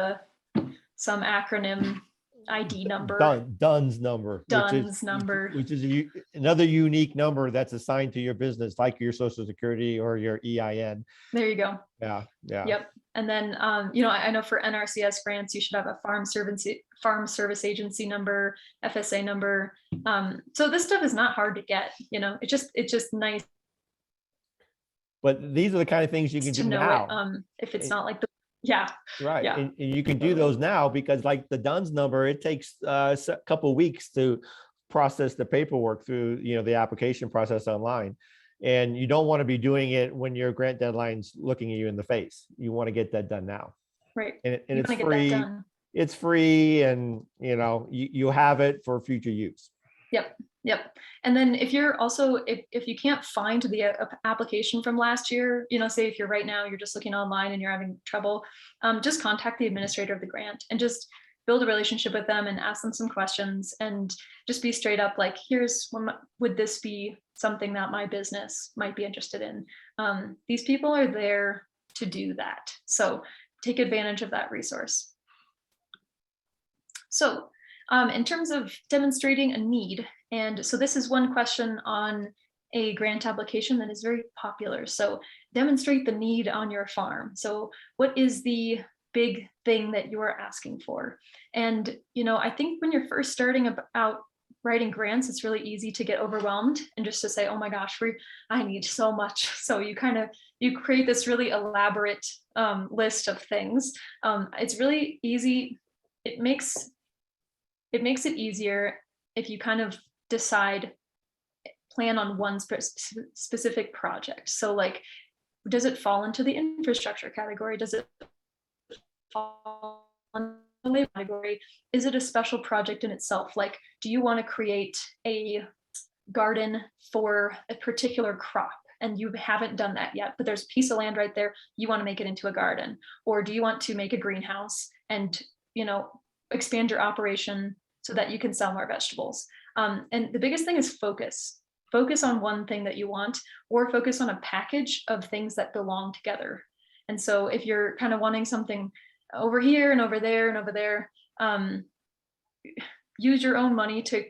some acronym ID number. DUNS number. DUNS number. Which is another unique number that's assigned to your business, like your Social Security or your EIN. There you go. Yeah. Yep. And then, you know, I know for NRCS grants, you should have a farm service agency number, FSA number. So this stuff is not hard to get, you know, it's just nice. But these are the kind of things you can do now. If it's not like the, yeah. Right. Yeah. And you can do those now because like the DUNS number, it takes a couple of weeks to process the paperwork through, you know, the application process online. And you don't want to be doing it when your grant deadline's looking at you in the face. You want to get that done now. Right. And it's free. It's free, and you know, you have it for future use. Yep. And then if you're also, if you can't find the application from last year, you know, say if you're right now, you're just looking online and you're having trouble, just contact the administrator of the grant and just build a relationship with them and ask them some questions and just be straight up like, would this be something that my business might be interested in? These people are there to do that. So take advantage of that resource. So in terms of demonstrating a need, and so this is one question on a grant application that is very popular. So demonstrate the need on your farm. So what is the big thing that you're asking for? And, you know, I think when you're first starting out writing grants, it's really easy to get overwhelmed and just to say, oh my gosh, I need so much. So you create this really elaborate list of things. It's really easy. It makes it easier if you kind of plan on one specific project. So like, does it fall into the infrastructure category? Does it fall in the labor category? Is it a special project in itself? Like, do you want to create a garden for a particular crop and you haven't done that yet, but there's a piece of land right there, you want to make it into a garden? Or do you want to make a greenhouse and, you know, expand your operation so that you can sell more vegetables? And the biggest thing is focus. Focus on one thing that you want, or focus on a package of things that belong together. And so if you're kind of wanting something over here and over there and over there, use your own money to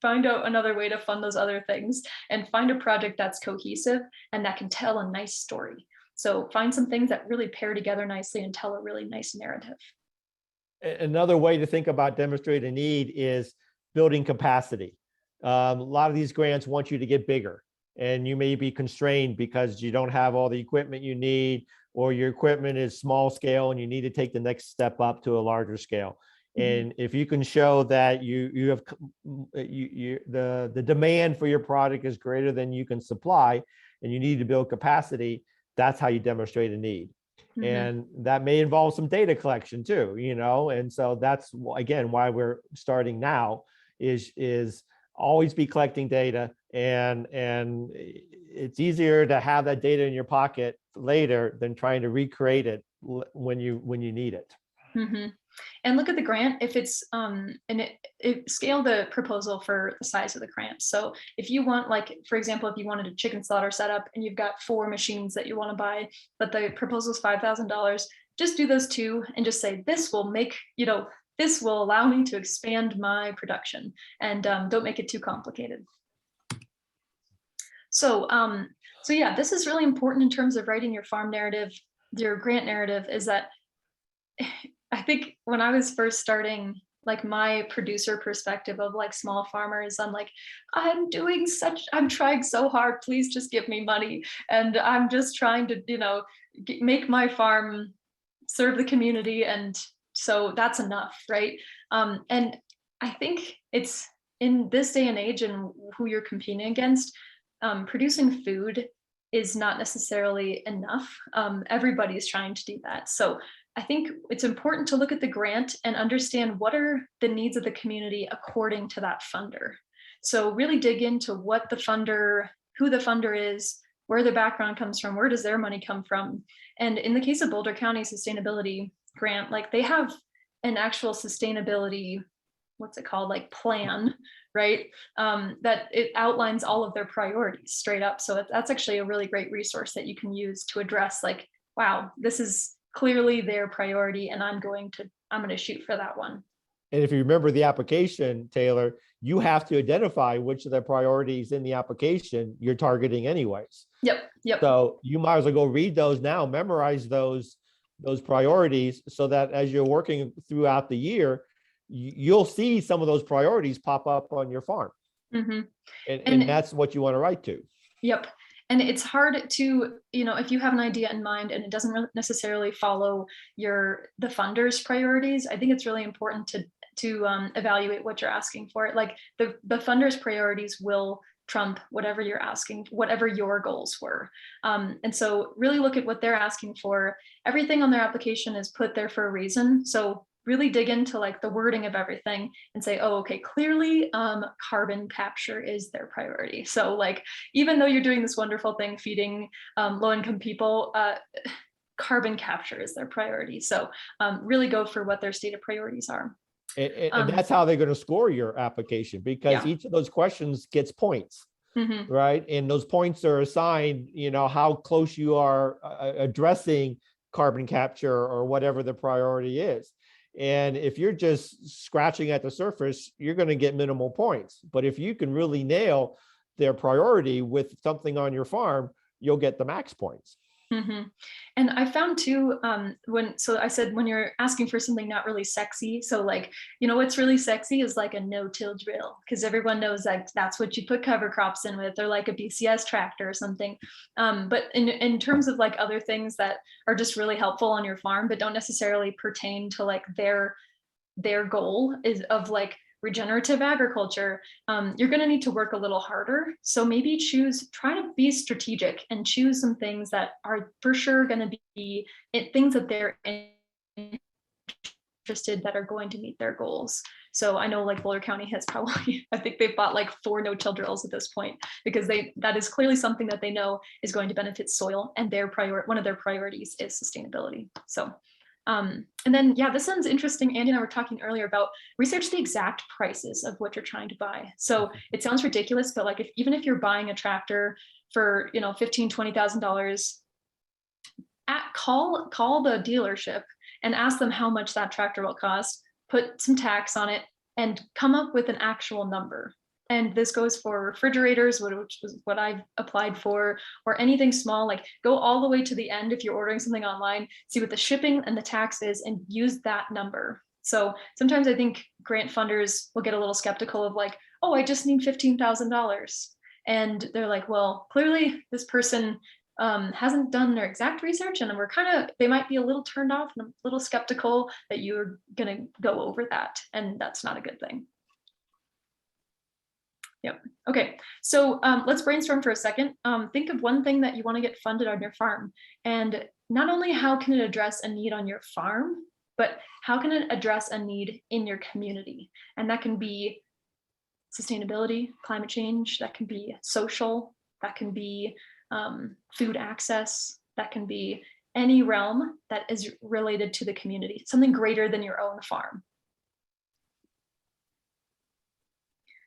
find out another way to fund those other things and find a project that's cohesive and that can tell a nice story. So find some things that really pair together nicely and tell a really nice narrative. Another way to think about demonstrating need is building capacity. A lot of these grants want you to get bigger, and you may be constrained because you don't have all the equipment you need, or your equipment is small scale and you need to take the next step up to a larger scale. And if you can show that you have the demand for your product is greater than you can supply, and you need to build capacity, that's how you demonstrate a need. And that may involve some data collection too, you know. And so that's again why we're starting now is always be collecting data and it's easier to have that data in your pocket later than trying to recreate it when you need it. Mm-hmm. And look at the grant if it's and it scale the proposal for the size of the grant. So if you want, like, for example, if you wanted a chicken slaughter setup and you've got 4 machines that you want to buy, but the proposal is $5,000, just do those 2 and just say, this will make, this will allow me to expand my production, and don't make it too complicated. So, so yeah, this is really important in terms of writing your farm narrative, your grant narrative, is that I think when I was first starting, like, my producer perspective of like small farmers, I'm like, I'm trying so hard, please just give me money. And I'm just trying to, make my farm serve the community. And so that's enough, right? And I think it's in this day and age and who you're competing against, producing food is not necessarily enough. Everybody's trying to do that. So I think it's important to look at the grant and understand what are the needs of the community according to that funder. So really dig into what the funder, who the funder is, where the background comes from, where does their money come from. And in the case of Boulder County Sustainability Grant, like, they have an actual sustainability, what's it called, like, plan, right? That it outlines all of their priorities straight up. So that's actually a really great resource that you can use to address, like, wow, this is clearly their priority, and I'm going to shoot for that one. And if you remember the application, Taylor, you have to identify which of the priorities in the application you're targeting anyways. Yep. So you might as well go read those now, memorize those priorities, so that as you're working throughout the year, you'll see some of those priorities pop up on your farm. Mm-hmm. And that's what you want to write to. Yep. And it's hard to, if you have an idea in mind and it doesn't necessarily follow the funder's priorities, I think it's really important to evaluate what you're asking for. Like, the funder's priorities will trump whatever you're asking, whatever your goals were. And so really look at what they're asking for. Everything on their application is put there for a reason. So really dig into, like, the wording of everything and say, oh, okay, clearly carbon capture is their priority. So, like, even though you're doing this wonderful thing feeding low-income people, carbon capture is their priority. So really go for what their stated priorities are. And that's how they're going to score your application, because each of those questions gets points. Mm-hmm. Right. And those points are assigned, how close you are addressing carbon capture or whatever the priority is. And if you're just scratching at the surface, you're going to get minimal points. But if you can really nail their priority with something on your farm, you'll get the max points. Mm-hmm. And I found too, I said, when you're asking for something not really sexy, so, like, what's really sexy is like a no-till drill, because everyone knows that that's what you put cover crops in with, or like a BCS tractor or something. But in terms of, like, other things that are just really helpful on your farm, but don't necessarily pertain to, like, their goal is of, like, regenerative agriculture, you're going to need to work a little harder. So maybe try to be strategic and choose some things that are for sure going to be things that they're interested, that are going to meet their goals. So I know, like, Boulder County has probably, I think they've bought like 4 no-till drills at this point, because that is clearly something that they know is going to benefit soil, and one of their priorities is sustainability. So and then, this sounds interesting. Andy and I were talking earlier about research the exact prices of what you're trying to buy. So it sounds ridiculous, but, like, even if you're buying a tractor for, $15,000, $20,000, call the dealership and ask them how much that tractor will cost, put some tax on it, and come up with an actual number. And this goes for refrigerators, which was what I've applied for, or anything small. Like, go all the way to the end if you're ordering something online, see what the shipping and the tax is, and use that number. So sometimes I think grant funders will get a little skeptical of, like, oh, I just need $15,000. And they're like, well, clearly this person hasn't done their exact research, and they might be a little turned off and a little skeptical that you're going to go over that. And that's not a good thing. Yep. Okay. So let's brainstorm for a second. Think of one thing that you want to get funded on your farm, and not only how can it address a need on your farm, but how can it address a need in your community? And that can be sustainability, climate change, that can be social, that can be food access, that can be any realm that is related to the community, something greater than your own farm.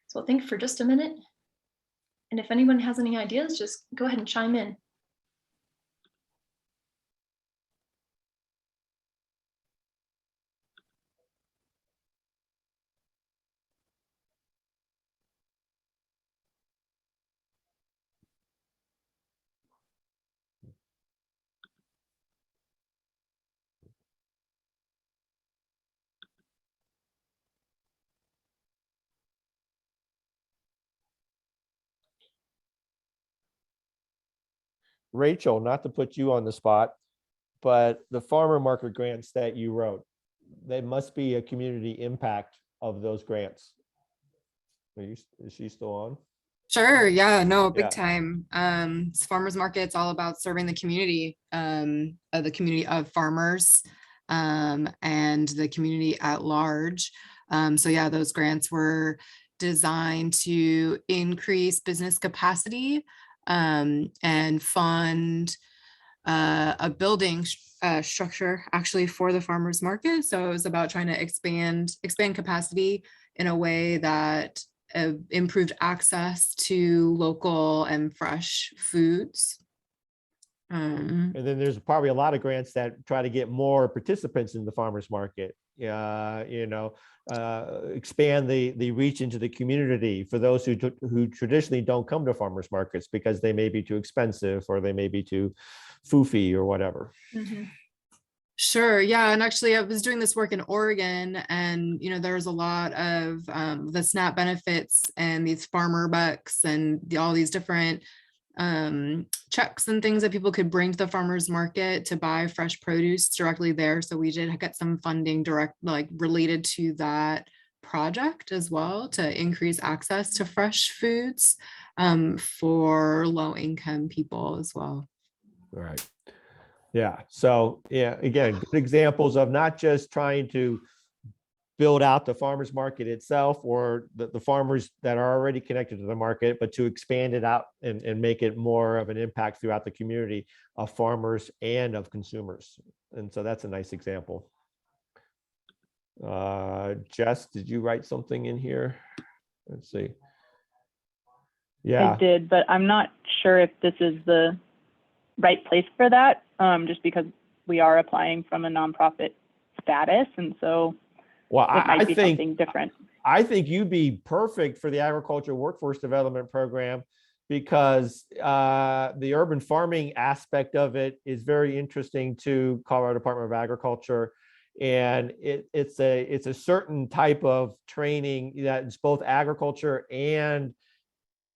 So I'll think for just a minute. And if anyone has any ideas, just go ahead and chime in. Rachel, not to put you on the spot, but the farmer market grants that you wrote, they must be a community impact of those grants. Is she still on? Sure. Yeah, no, big Yeah. time. Farmers market's all about serving the community of farmers, and the community at large. So yeah, those grants were designed to increase business capacity, and fund a building structure actually for the farmers market. So it was about trying to expand capacity in a way that improved access to local and fresh foods. And then there's probably a lot of grants that try to get more participants in the farmers market. Expand the reach into the community for those who traditionally don't come to farmers markets because they may be too expensive or they may be too foofy or whatever. Mm-hmm. Sure. Yeah. And actually I was doing this work in Oregon, and, there's a lot of the SNAP benefits and these farmer bucks and all these different checks and things that people could bring to the farmers market to buy fresh produce directly there. So we did get some funding related to that project as well, to increase access to fresh foods for low income people as well. All right. Yeah. So yeah, again, good examples of not just trying to build out the farmers market itself or the farmers that are already connected to the market, but to expand it out and make it more of an impact throughout the community of farmers and of consumers. And so that's a nice example. Jess, did you write something in here? Let's see. Yeah. I did, but I'm not sure if this is the right place for that, just because we are applying from a nonprofit status. And so well, it might be think something different. I think you'd be perfect for the agriculture workforce development program because the urban farming aspect of it is very interesting to Colorado Department of Agriculture. And it's a certain type of training that's both agriculture and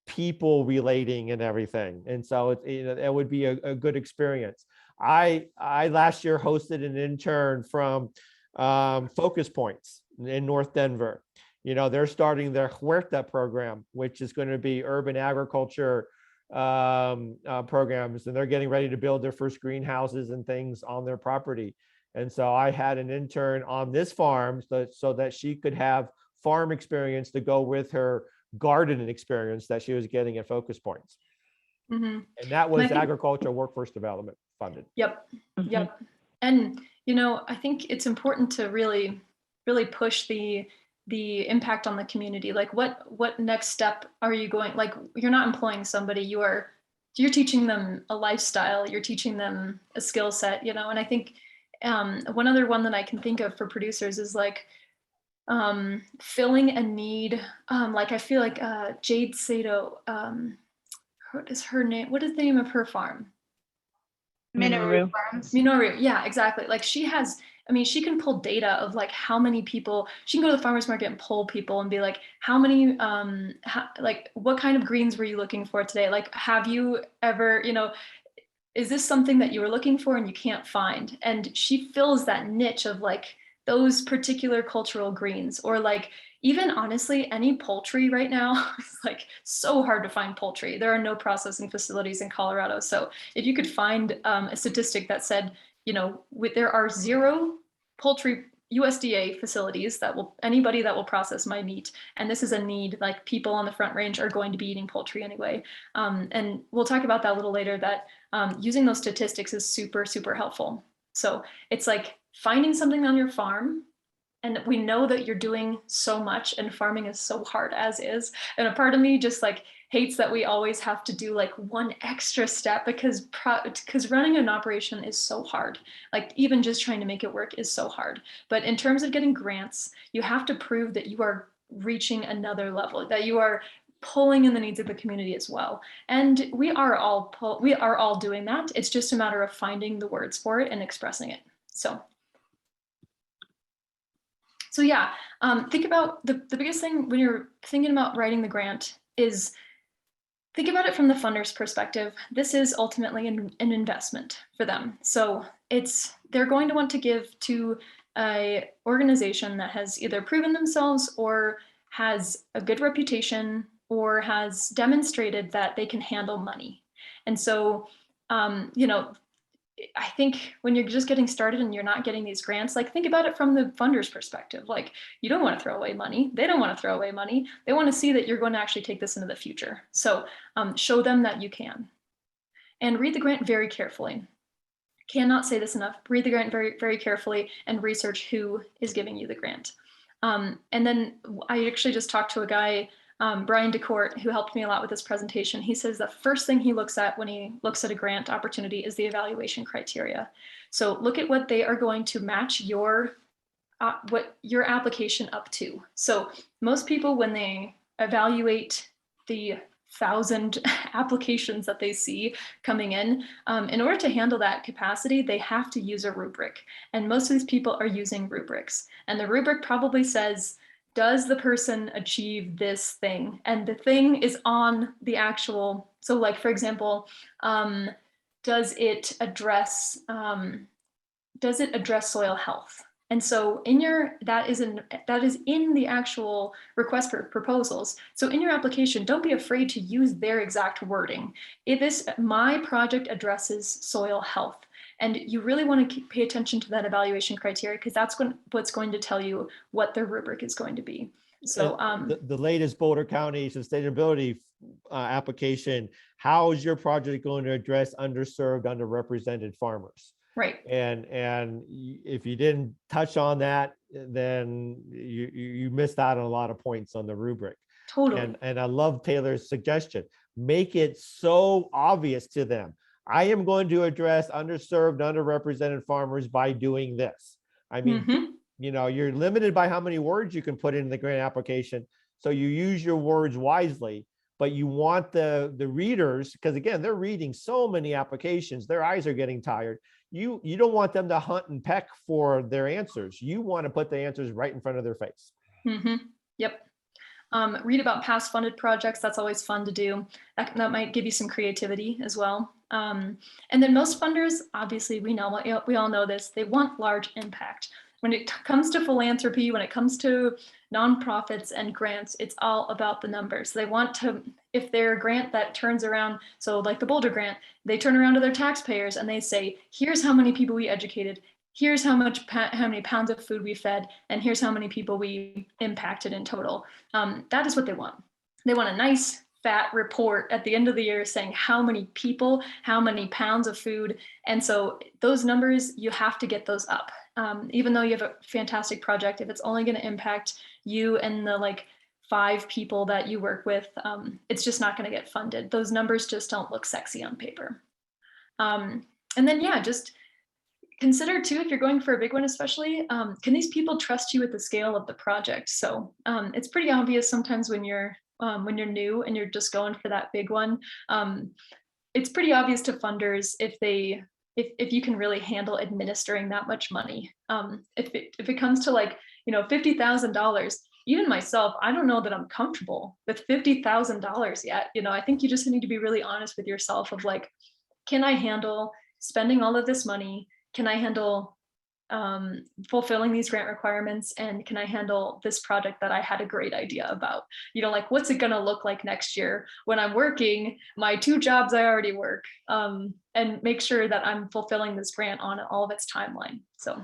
people relating and everything. And so it would be a good experience. I last year hosted an intern from Focus Points in North Denver. They're starting their Huerta program, which is going to be urban agriculture programs, and they're getting ready to build their first greenhouses and things on their property. And so I had an intern on this farm so that she could have farm experience to go with her gardening experience that she was getting at Focus Points. Mm-hmm. And that was agriculture workforce development funded. Yep. Yep. And, I think it's important to really, really push the impact on the community. Like what next step are you going, like you're not employing somebody, you're teaching them a lifestyle, you're teaching them a skill set, and I think one other one that I can think of for producers is like filling a need. Like I feel like Jade Sato, what is her name? What is the name of her farm? Minoru Farms. Minoru, yeah, exactly. Like she can pull data of like how many people, she can go to the farmer's market and poll people and be like, how many, like what kind of greens were you looking for today? Like, have you ever, is this something that you were looking for and you can't find? And she fills that niche of like those particular cultural greens, or like even honestly, any poultry right now, it's like so hard to find poultry. There are no processing facilities in Colorado. So if you could find a statistic that said, there are 0 poultry, USDA facilities that will, anybody that will process my meat, and this is a need, like people on the Front Range are going to be eating poultry anyway. And we'll talk about that a little later, that using those statistics is super, super helpful. So it's like finding something on your farm, and we know that you're doing so much, and farming is so hard as is. And a part of me just like hates that we always have to do like one extra step, because running an operation is so hard. Like even just trying to make it work is so hard. But in terms of getting grants, you have to prove that you are reaching another level, that you are pulling in the needs of the community as well. And we are all doing that. It's just a matter of finding the words for it and expressing it. So yeah, think about the biggest thing when you're thinking about writing the grant is think about it from the funder's perspective. This is ultimately an investment for them. So they're going to want to give to an organization that has either proven themselves or has a good reputation or has demonstrated that they can handle money. And so, I think when you're just getting started and you're not getting these grants, like think about it from the funder's perspective. Like you don't want to throw away money. They don't want to throw away money. They want to see that you're going to actually take this into the future. So show them that you can. And read the grant very carefully. Cannot say this enough. Read the grant very, very carefully and research who is giving you the grant. And then I actually just talked to a guy, Brian DeCourt, who helped me a lot with this presentation. He says the first thing he looks at when he looks at a grant opportunity is the evaluation criteria. So look at what they are going to match your application up to. So most people, when they evaluate the 1,000 applications that they see coming in order to handle that capacity, they have to use a rubric. And most of these people are using rubrics. And the rubric probably says, does the person achieve this thing? And the thing is on the actual, so like, for example, does it address soil health? And so that is in the actual request for proposals. So in your application, don't be afraid to use their exact wording. My project addresses soil health. And you really want to pay attention to that evaluation criteria, because that's what's going to tell you what the rubric is going to be. So the latest Boulder County sustainability application, how is your project going to address underserved, underrepresented farmers? Right. And if you didn't touch on that, then you missed out on a lot of points on the rubric. Totally. And I love Taylor's suggestion. Make it so obvious to them. I am going to address underserved, underrepresented farmers by doing this. I mean, you're limited by how many words you can put in the grant application. So you use your words wisely, but you want the readers, because again, they're reading so many applications, their eyes are getting tired. You don't want them to hunt and peck for their answers. You want to put the answers right in front of their face. Yep. Read about past funded projects. That's always fun to do. That might give you some creativity as well. And then most funders, obviously, we all know this, they want large impact. When it comes to philanthropy, when it comes to nonprofits and grants, it's all about the numbers. They want to, if they're a grant that turns around, so like the Boulder grant, they turn around to their taxpayers and they say, here's how many people we educated, here's how many pounds of food we fed, and here's how many people we impacted in total. That is what they want. They want a nice fat report at the end of the year saying how many people, how many pounds of food. And so those numbers, you have to get those up. Even though you have a fantastic project, if it's only going to impact you and the 5 people that you work with, it's just not going to get funded. Those numbers just don't look sexy on paper. And then, just consider too, if you're going for a big one, especially, can these people trust you with the scale of the project? So it's pretty obvious sometimes when you're new and you're just going for that big one. It's pretty obvious to funders if you can really handle administering that much money. If it comes to $50,000, even myself, I don't know that I'm comfortable with $50,000 yet. I think you just need to be really honest with yourself of can I handle spending all of this money? Can I handle fulfilling these grant requirements? And can I handle this project that I had a great idea about? What's it gonna look like next year when I'm working my 2 jobs I already work, and make sure that I'm fulfilling this grant on all of its timeline. So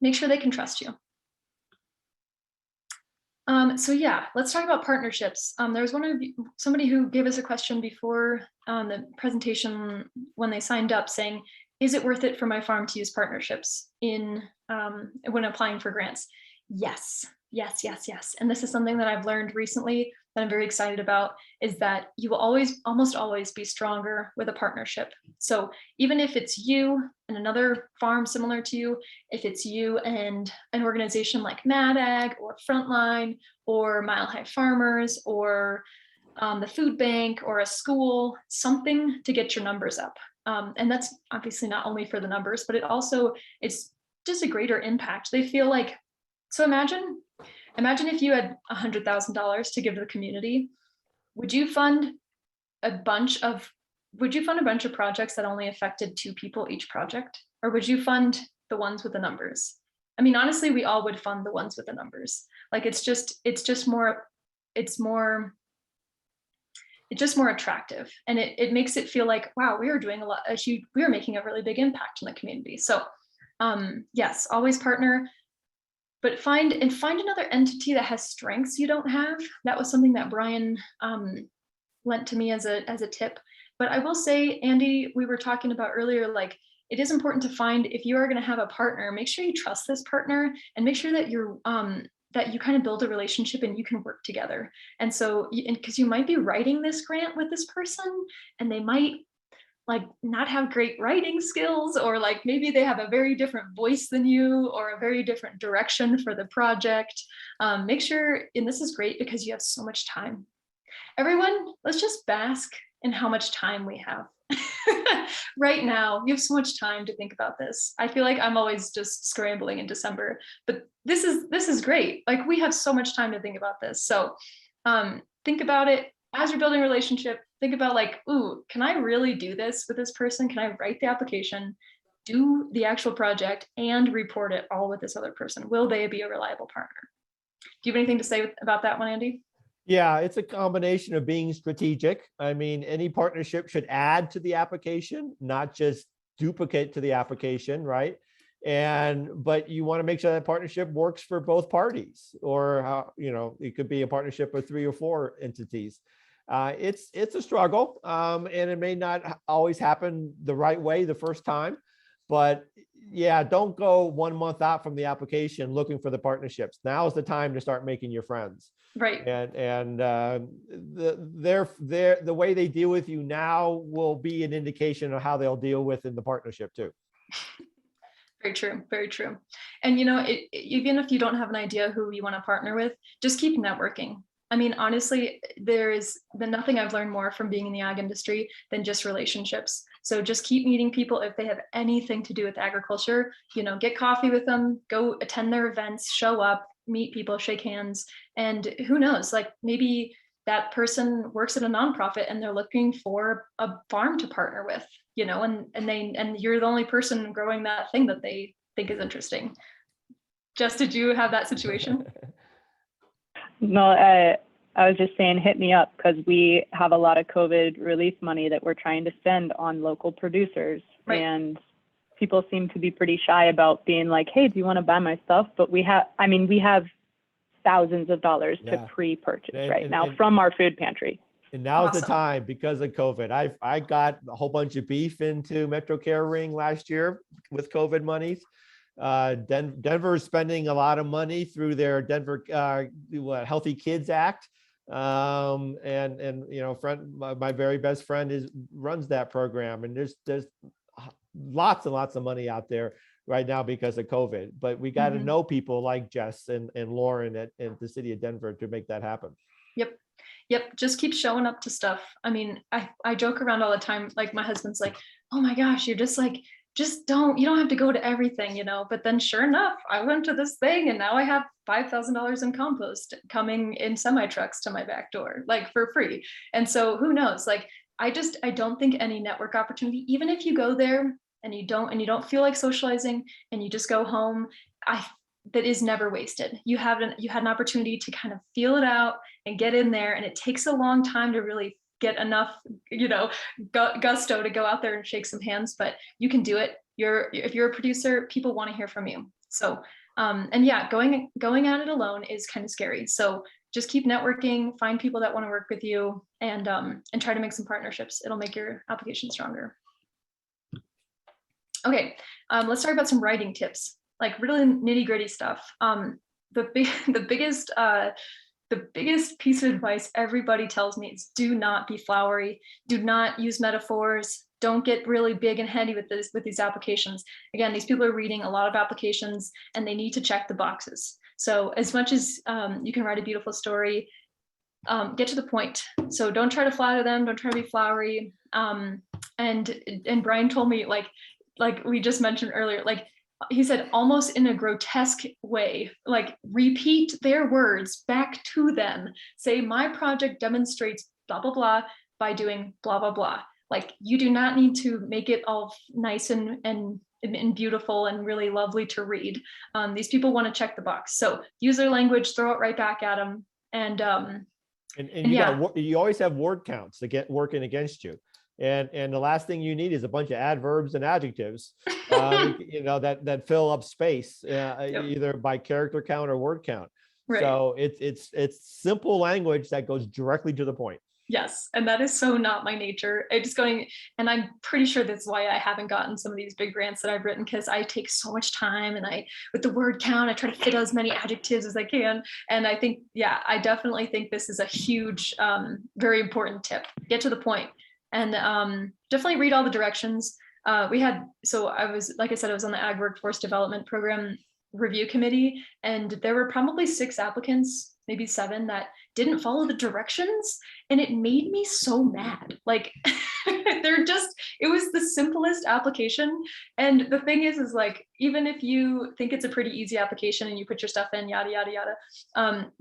make sure they can trust you. So yeah, let's talk about partnerships. There was somebody who gave us a question before the presentation when they signed up saying, is it worth it for my farm to use partnerships when applying for grants? Yes, yes, yes, yes. And this is something that I've learned recently that I'm very excited about, is that you will almost always be stronger with a partnership. So even if it's you and another farm similar to you, if it's you and an organization like Mad Ag or Frontline or Mile High Farmers or the food bank or a school, something to get your numbers up. And that's obviously not only for the numbers, but it's just a greater impact. They feel like, so imagine if you had $100,000 to give to the community. Would you fund a bunch of projects that only affected 2 people each project? Or would you fund the ones with the numbers? I mean, honestly, we all would fund the ones with the numbers. Like it's just more attractive, and it makes it feel like, wow, we are doing we are making a really big impact in the community. So yes, always partner, but find another entity that has strengths you don't have. That was something that Brian lent to me as a tip. But I will say, Andy, we were talking about earlier, like it is important to find, if you are going to have a partner, make sure you trust this partner and make sure that that you kind of build a relationship and you can work together. And so, because you might be writing this grant with this person and they might like not have great writing skills, or like maybe they have a very different voice than you or a very different direction for the project. Make sure, and this is great because you have so much time. Everyone, let's just bask in how much time we have. Right now, you have so much time to think about this. I feel like I'm always just scrambling in December, but this is great. Like we have so much time to think about this. So think about it as you're building a relationship. Think about like, ooh, can I really do this with this person? Can I write the application, do the actual project, and report it all with this other person? Will they be a reliable partner? Do you have anything to say about that one, Andy? Yeah, it's a combination of being strategic. I mean, any partnership should add to the application, not just duplicate to the application, right? But you want to make sure that partnership works for both parties, or it could be a partnership of 3 or 4 entities. It's a struggle, and it may not always happen the right way the first time, but yeah, don't go 1 month out from the application looking for the partnerships. Now is the time to start making your friends. Right. And the way they deal with you now will be an indication of how they'll deal with in the partnership too. Very true. Very true. And even if you don't have an idea who you want to partner with, just keep networking. I mean, honestly, there's been nothing I've learned more from being in the ag industry than just relationships. So just keep meeting people. If they have anything to do with agriculture, get coffee with them, go attend their events, show up, meet people, shake hands. And who knows, like maybe that person works at a nonprofit and they're looking for a farm to partner with, and you're the only person growing that thing that they think is interesting. Jess, did you have that situation? No, I was just saying, hit me up, because we have a lot of COVID relief money that we're trying to spend on local producers. Right. And people seem to be pretty shy about being like, hey, do you want to buy my stuff? But we have thousands of dollars to pre-purchase now from our food pantry. And now's the time, because of COVID. I got a whole bunch of beef into Metro Care Ring last year with COVID monies. Denver is spending a lot of money through their Denver Healthy Kids Act. My very best friend runs that program, and there's lots and lots of money out there right now because of COVID. But we got to know people like Jess and Lauren at the city of Denver to make that happen. Yep. Just keep showing up to stuff. I mean, I joke around all the time. Like my husband's like, oh my gosh, you're just like, you don't have to go to everything, but then sure enough, I went to this thing and now I have $5,000 in compost coming in semi trucks to my back door, like for free. And so who knows, like, I don't think any network opportunity, even if you go there and you don't feel like socializing and you just go home, that is never wasted. You had an opportunity to kind of feel it out and get in there. And it takes a long time to really get enough, gusto to go out there and shake some hands, but you can do it. if you're a producer, people want to hear from you. So, and yeah, going at it alone is kind of scary. So just keep networking, find people that want to work with you, and try to make some partnerships. It'll make your application stronger. Okay, let's talk about some writing tips, like really nitty gritty stuff. The biggest piece of advice everybody tells me is do not be flowery, do not use metaphors, don't get really big and heady with these applications. Again, these people are reading a lot of applications and they need to check the boxes. So as much as you can write a beautiful story, get to the point. So don't try to flatter them, don't try to be flowery. And Brian told me, like we just mentioned earlier, like he said, almost in a grotesque way, like repeat their words back to them. Say, my project demonstrates blah, blah, blah by doing blah, blah, blah. Like you do not need to make it all nice and beautiful and really lovely to read. These people want to check the box. So use their language, throw it right back at them. And you always have word counts to get working against you. And the last thing you need is a bunch of adverbs and adjectives, that fill up space, either by character count or word count. Right. So it's simple language that goes directly to the point. Yes, and that is so not my nature. And I'm pretty sure that's why I haven't gotten some of these big grants that I've written, because I take so much time, and with the word count, I try to fit as many adjectives as I can. And I think, I definitely think this is a huge, very important tip. Get to the point. And definitely read all the directions. I was on the Ag Workforce Development Program review committee, and there were probably 6 applicants, maybe 7, that didn't follow the directions. And it made me so mad. Like it was the simplest application. And the thing is like, even if you think it's a pretty easy application and you put your stuff in, yada, yada, yada,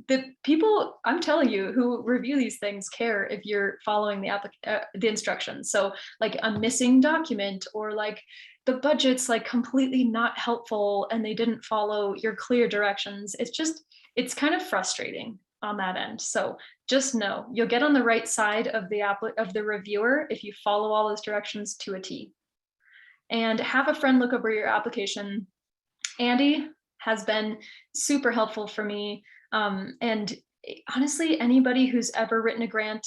the people, I'm telling you, who review these things care if you're following the instructions. So like a missing document, or like the budget's like completely not helpful and they didn't follow your clear directions. It's kind of frustrating on that end. So just know you'll get on the right side of the reviewer if you follow all those directions to a T. And have a friend look over your application. Andy has been super helpful for me. And honestly, anybody who's ever written a grant,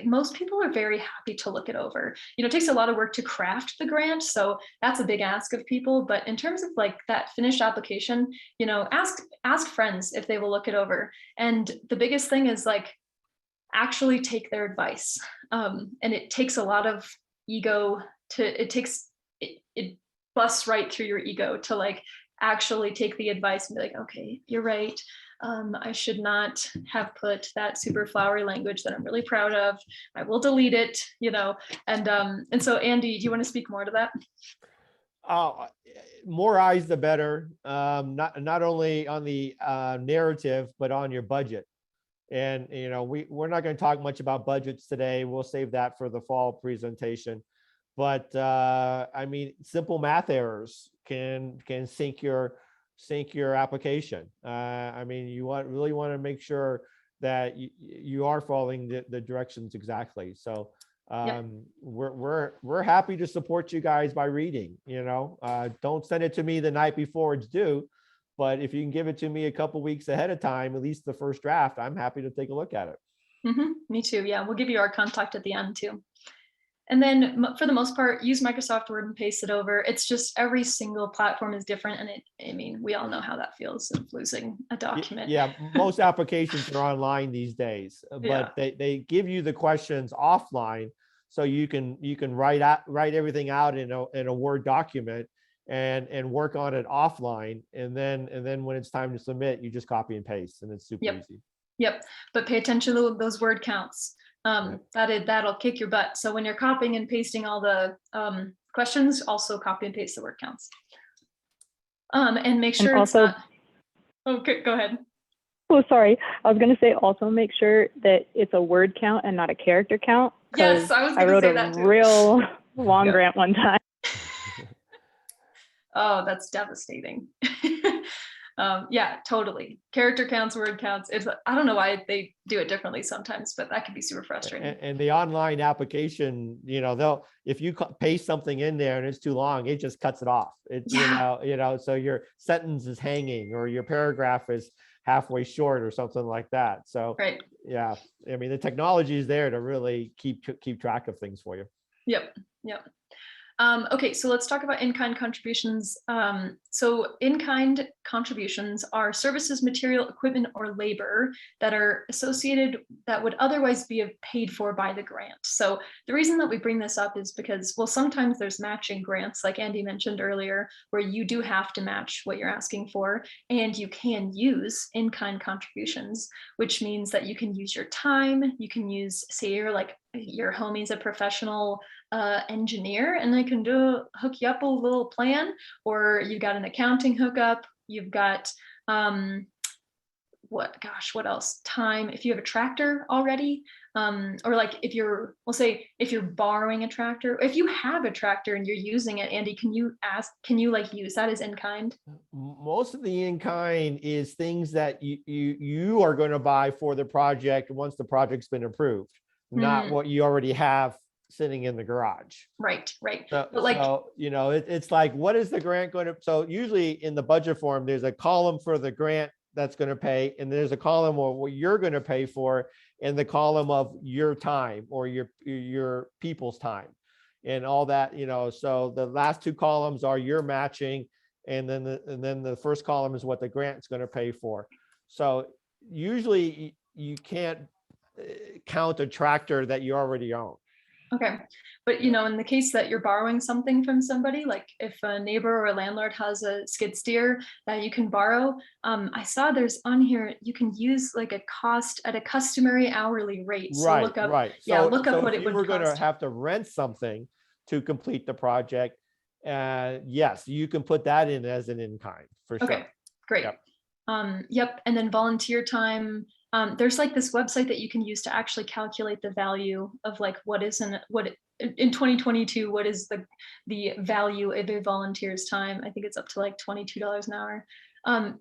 most people are very happy to look it over. It takes a lot of work to craft the grant, so that's a big ask of people. But in terms of like that finished application, ask friends if they will look it over. And the biggest thing is like actually take their advice. And it takes a lot of ego it busts right through your ego to like actually take the advice and be like, okay, you're right. I should not have put that super flowery language that I'm really proud of. I will delete it, and so Andy, do you want to speak more to that? More eyes, the better. Not only on the narrative, but on your budget. And, we're not going to talk much about budgets today. We'll save that for the fall presentation. But simple math errors can sink your application. You really want to make sure that you are following the directions exactly. So we're happy to support you guys by reading. Don't send it to me the night before it's due, but if you can give it to me a couple weeks ahead of time, at least the first draft, I'm happy to take a look at it. Mm-hmm. Me too. Yeah, we'll give you our contact at the end too. And then for the most part, use Microsoft Word and paste it over. It's just every single platform is different. And we all know how that feels of losing a document. Yeah, most applications are online these days, but they give you the questions offline. So you can write everything out in a Word document and work on it offline. And then when it's time to submit, you just copy and paste, and it's super easy. Yep. But pay attention to those word counts. That'll kick your butt. So when you're copying and pasting all the questions, also copy and paste the word counts. And make sure okay, go ahead. Oh, sorry. I was going to say also make sure that it's a word count and not a character count. Yes, I wrote a real long grant one time. Oh, that's devastating. Yeah, totally. Character counts, word counts. It's, I don't know why they do it differently sometimes, but that can be super frustrating. And the online application, they'll, if you paste something in there and it's too long, it just cuts it off. It's, so your sentence is hanging or your paragraph is halfway short or something like that. So, Right. yeah, I mean, the technology is there to really keep track of things for you. Yep. Okay, so let's talk about in-kind contributions. So in-kind contributions are services, material, equipment, or labor that are associated that would otherwise be paid for by the grant. So the reason that we bring this up is because, well, sometimes there's matching grants, like Andy mentioned earlier, where you do have to match what you're asking for, and you can use in-kind contributions, which means that you can use your time, you can use, say you're like, your homie's a professional engineer and they can hook you up a little plan, or you've got an accounting hookup, you've got what else, time, if you have a tractor already, or like if you're, we'll say if you're borrowing a tractor, if you have a tractor and you're using it, Andy, can you like use that as in kind? Most of the in kind is things that you are going to buy for the project once the project's been approved, not what you already have sitting in the garage. Right. So, But like, it's like, what is the grant going to, so usually in the budget form, there's a column for the grant that's going to pay, and there's a column of what you're going to pay for, and the column of your time or your people's time and all that, so the last two columns are your matching, and then the first column is what the grant's going to pay for. So usually you can't count a tractor that you already own. okay, but in the case that you're borrowing something from somebody, like if a neighbor or a landlord has a skid steer that you can borrow, I saw there's on here, you can use like a cost at a customary hourly rate. So look up, look up what it would cost. We're going to have to rent something to complete the project. Yes, you can put that in as an in-kind for sure. Okay, great. Yep. And then volunteer time. There's like this website that you can use to actually calculate the value of like in 2022, what is the value of a volunteer's time? I think it's up to like $22 an hour.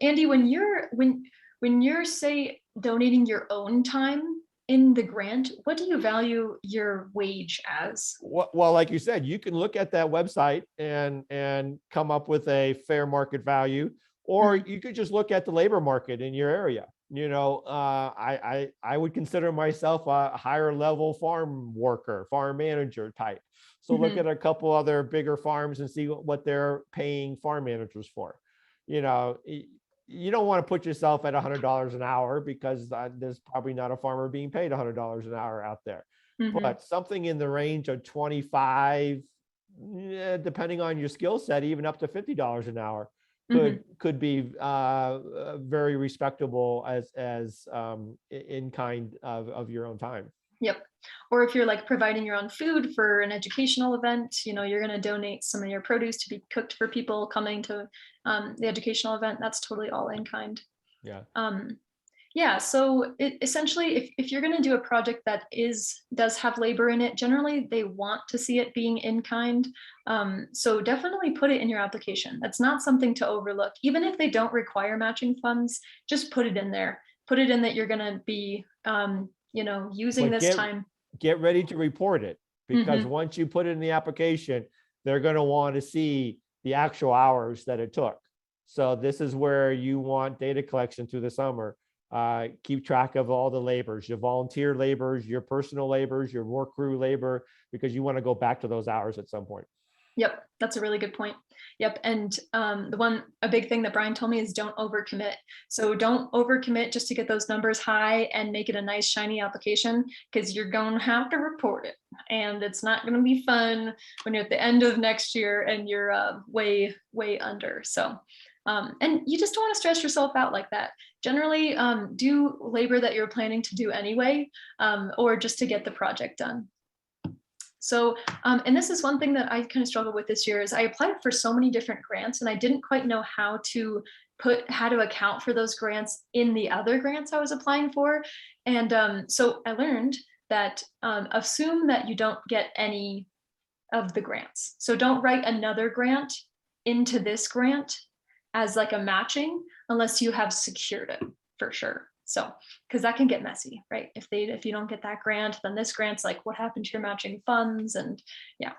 Andy, when you're say donating your own time in the grant, what do you value your wage as? Well, like you said, you can look at that website and come up with a fair market value, or you could just look at the labor market in your area. I would consider myself a higher level farm worker, farm manager type. So look at a couple other bigger farms and see what they're paying farm managers for. You don't want to put yourself at $100 an hour, because there's probably not a farmer being paid $100 an hour out there. But something in the range of 25, depending on your skill set, even up to $50 an hour could be very respectable as in kind of your own time. Yep. Or if you're like providing your own food for an educational event, you're going to donate some of your produce to be cooked for people coming to the educational event. That's totally all in kind. Yeah. So essentially, if you're going to do a project that does have labor in it, generally they want to see it being in kind. So definitely put it in your application. That's not something to overlook. Even if they don't require matching funds, just put it in there. Put it in that you're going to be, using this time. Get ready to report it, because once you put it in the application, they're going to want to see the actual hours that it took. So this is where you want data collection through the summer. Keep track of all the labors, your volunteer labors, your personal labors, your work crew labor, because you want to go back to those hours at some point. Yep, that's a really good point. Yep, and a big thing that Brian told me is don't overcommit. So don't overcommit just to get those numbers high and make it a nice shiny application, because you're going to have to report it, and it's not going to be fun when you're at the end of next year and you're way under. So and you just don't want to stress yourself out like that. Generally, do labor that you're planning to do anyway, or just to get the project done. So, and this is one thing that I kind of struggled with this year, is I applied for so many different grants and I didn't quite know how to account for those grants in the other grants I was applying for. And so I learned that assume that you don't get any of the grants. So don't write another grant into this grant. as like a matching unless you have secured it for sure. So, because that can get messy, right? If you don't get that grant, then this grant's like, what happened to your matching funds? And yeah.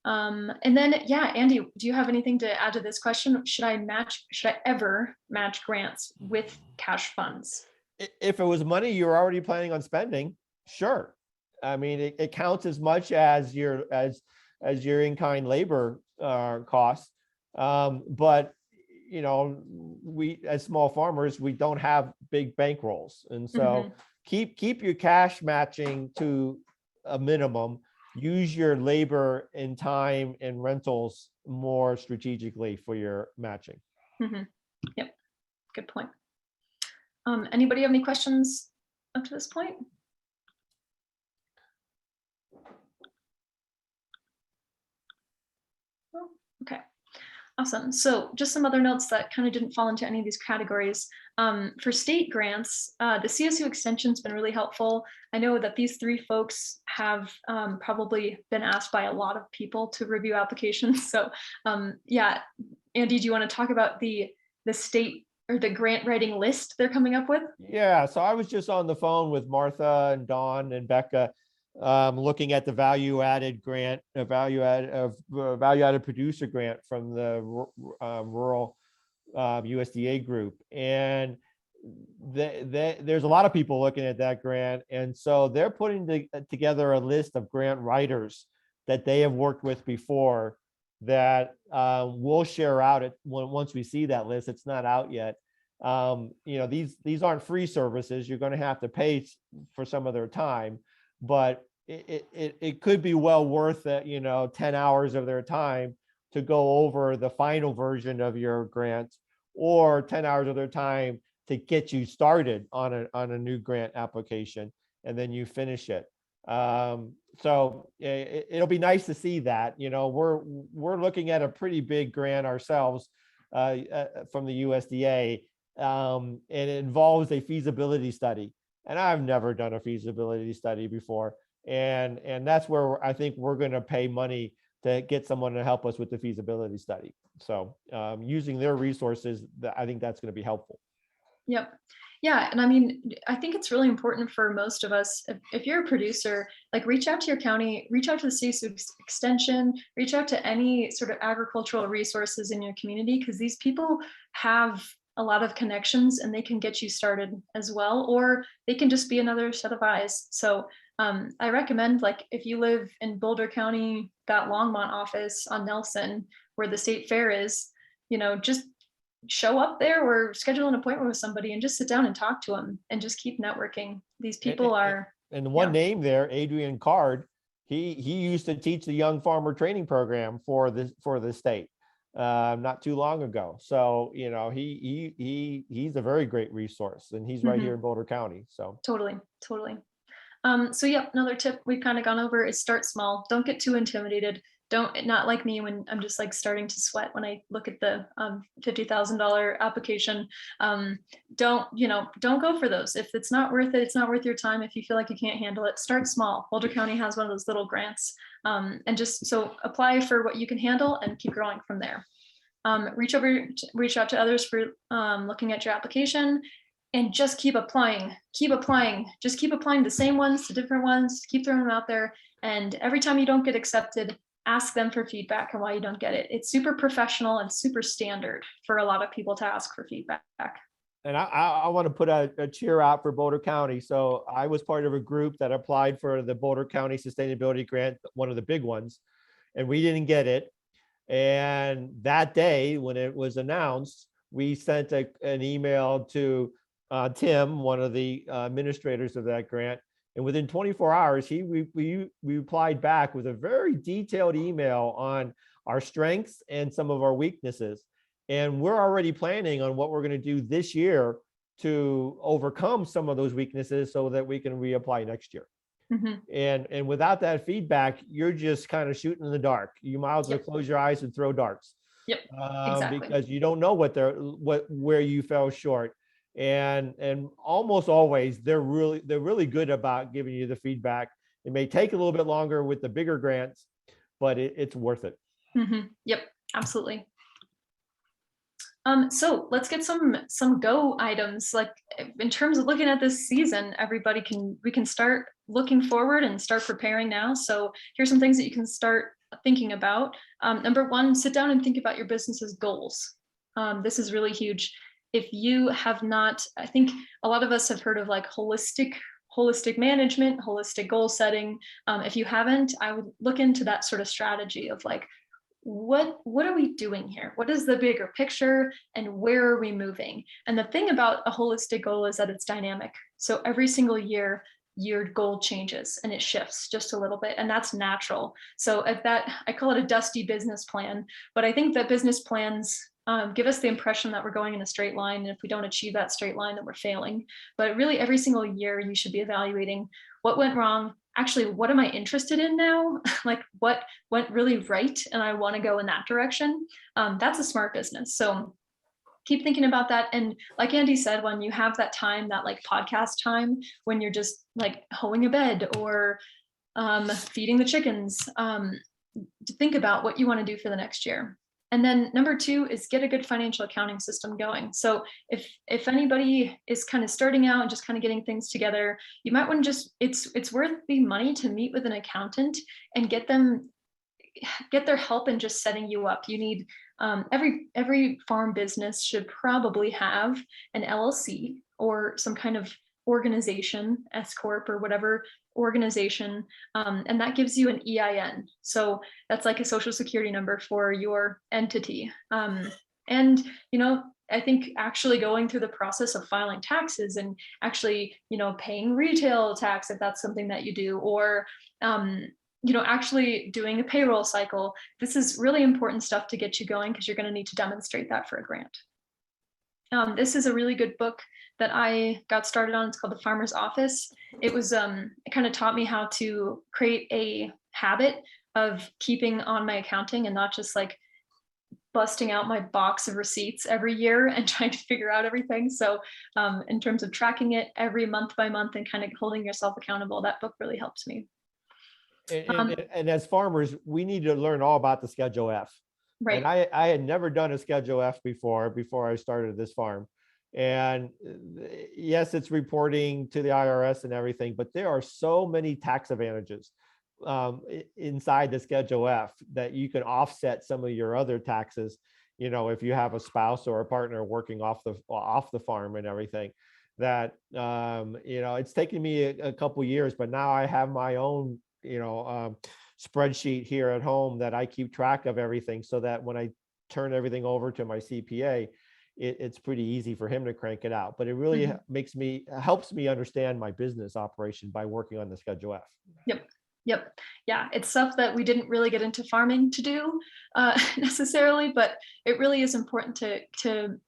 And then, yeah, Andy, do you have anything to add to this question? Should I ever match grants with cash funds? If it was money you're already planning on spending, sure. I mean, it counts as much as your in-kind labor costs. But you know, we as small farmers, we don't have big bankrolls, and so keep your cash matching to a minimum. Use your labor and time and rentals more strategically for your matching. Yep, good point. Anybody have any questions up to this point? Oh, okay. Awesome. So just some other notes that kind of didn't fall into any of these categories. For state grants, the CSU extension's been really helpful. I know that these three folks have probably been asked by a lot of people to review applications. So yeah, Andy, do you want to talk about the state or the grant writing list they're coming up with? Yeah, so I was just on the phone with Martha and Dawn and Becca, looking at the value-added grant, value-added producer grant from the rural USDA group, and there's a lot of people looking at that grant, and so they're putting together a list of grant writers that they have worked with before that we'll share out once we see that list. It's not out yet. You know, these aren't free services. You're going to have to pay for some of their time, but it could be well worth it, you know, 10 hours of their time to go over the final version of your grant, or 10 hours of their time to get you started on a new grant application, and then you finish it. So it'll be nice to see that. You know, we're looking at a pretty big grant ourselves from the USDA, and it involves a feasibility study. And I've never done a feasibility study before. And that's where I think we're going to pay money to get someone to help us with the feasibility study. So using their resources, I think that's going to be helpful. Yep. Yeah. And I mean, I think it's really important for most of us, if you're a producer, like reach out to your county, reach out to the CSU extension, reach out to any sort of agricultural resources in your community, because these people have a lot of connections and they can get you started as well, or they can just be another set of eyes. So I recommend, like, if you live in Boulder County, that Longmont office on Nelson, where the state fair is, you know, just show up there or schedule an appointment with somebody and just sit down and talk to them and just keep networking. These people are. And the one name there, Adrian Card, he used to teach the Young Farmer Training Program for the state not too long ago. So, you know, he's a very great resource, and he's right here in Boulder County. So totally. So yeah, another tip we've kind of gone over is start small. Don't get too intimidated. Not like me when I'm just like starting to sweat when I look at the $50,000 application. Don't go for those. If it's not worth it, it's not worth your time. If you feel like you can't handle it, start small. Boulder County has one of those little grants, and just so apply for what you can handle and keep growing from there. Reach out to others for looking at your application. And just keep applying, just keep applying the same ones, the different ones, keep throwing them out there. And every time you don't get accepted, ask them for feedback and why you don't get it. It's super professional and super standard for a lot of people to ask for feedback. And I want to put a cheer out for Boulder County. So I was part of a group that applied for the Boulder County Sustainability Grant, one of the big ones, and we didn't get it. And that day when it was announced, we sent an email to Tim, one of the administrators of that grant, and within 24 hours, we replied back with a very detailed email on our strengths and some of our weaknesses. And we're already planning on what we're going to do this year to overcome some of those weaknesses so that we can reapply next year. And without that feedback, you're just kind of shooting in the dark. You might as well close your eyes and throw darts. Exactly. Because you don't know where you fell short. And almost always they're really good about giving you the feedback. It may take a little bit longer with the bigger grants, but it's worth it. Yep, absolutely. So let's get some go items. Like in terms of looking at this season, we can start looking forward and start preparing now. So here's some things that you can start thinking about. Number one, sit down and think about your business's goals. This is really huge. If you have not, I think a lot of us have heard of like holistic management, holistic goal setting. If you haven't, I would look into that sort of strategy of like, what are we doing here? What is the bigger picture and where are we moving? And the thing about a holistic goal is that it's dynamic. So every single year, your goal changes and it shifts just a little bit, and that's natural. So if that, I call it a dusty business plan, but I think that business plans give us the impression that we're going in a straight line. And if we don't achieve that straight line, then we're failing. But really every single year you should be evaluating what went wrong. Actually, what am I interested in now? Like what went really right? And I want to go in that direction. That's a smart business. So keep thinking about that. And like Andy said, when you have that time, that like podcast time, when you're just like hoeing a bed or feeding the chickens, to think about what you want to do for the next year. And then number two is get a good financial accounting system going. So if anybody is kind of starting out and just kind of getting things together, you might want to just, it's worth the money to meet with an accountant and get their help in just setting you up. You need, every farm business should probably have an LLC or some kind of organization, S Corp or whatever organization, and that gives you an EIN. So that's like a social security number for your entity. And I think actually going through the process of filing taxes and actually, paying retail tax if that's something that you do, or actually doing a payroll cycle. This is really important stuff to get you going because you're going to need to demonstrate that for a grant. This is a really good book that I got started on. It's called The Farmer's Office. It was, it kind of taught me how to create a habit of keeping on my accounting and not just like busting out my box of receipts every year and trying to figure out everything. So in terms of tracking it every month by month and kind of holding yourself accountable, that book really helps me. And as farmers, we need to learn all about the Schedule F. Right. And I had never done a Schedule F before I started this farm. And yes, it's reporting to the IRS and everything, but there are so many tax advantages inside the Schedule F that you can offset some of your other taxes, if you have a spouse or a partner working off the farm and everything. That it's taken me a couple years, but now I have my own spreadsheet here at home that I keep track of everything, so that when I turn everything over to my CPA, it's pretty easy for him to crank it out. But it really helps me understand my business operation by working on the Schedule F. Yep. Yeah, it's stuff that we didn't really get into farming to do necessarily, but it really is important to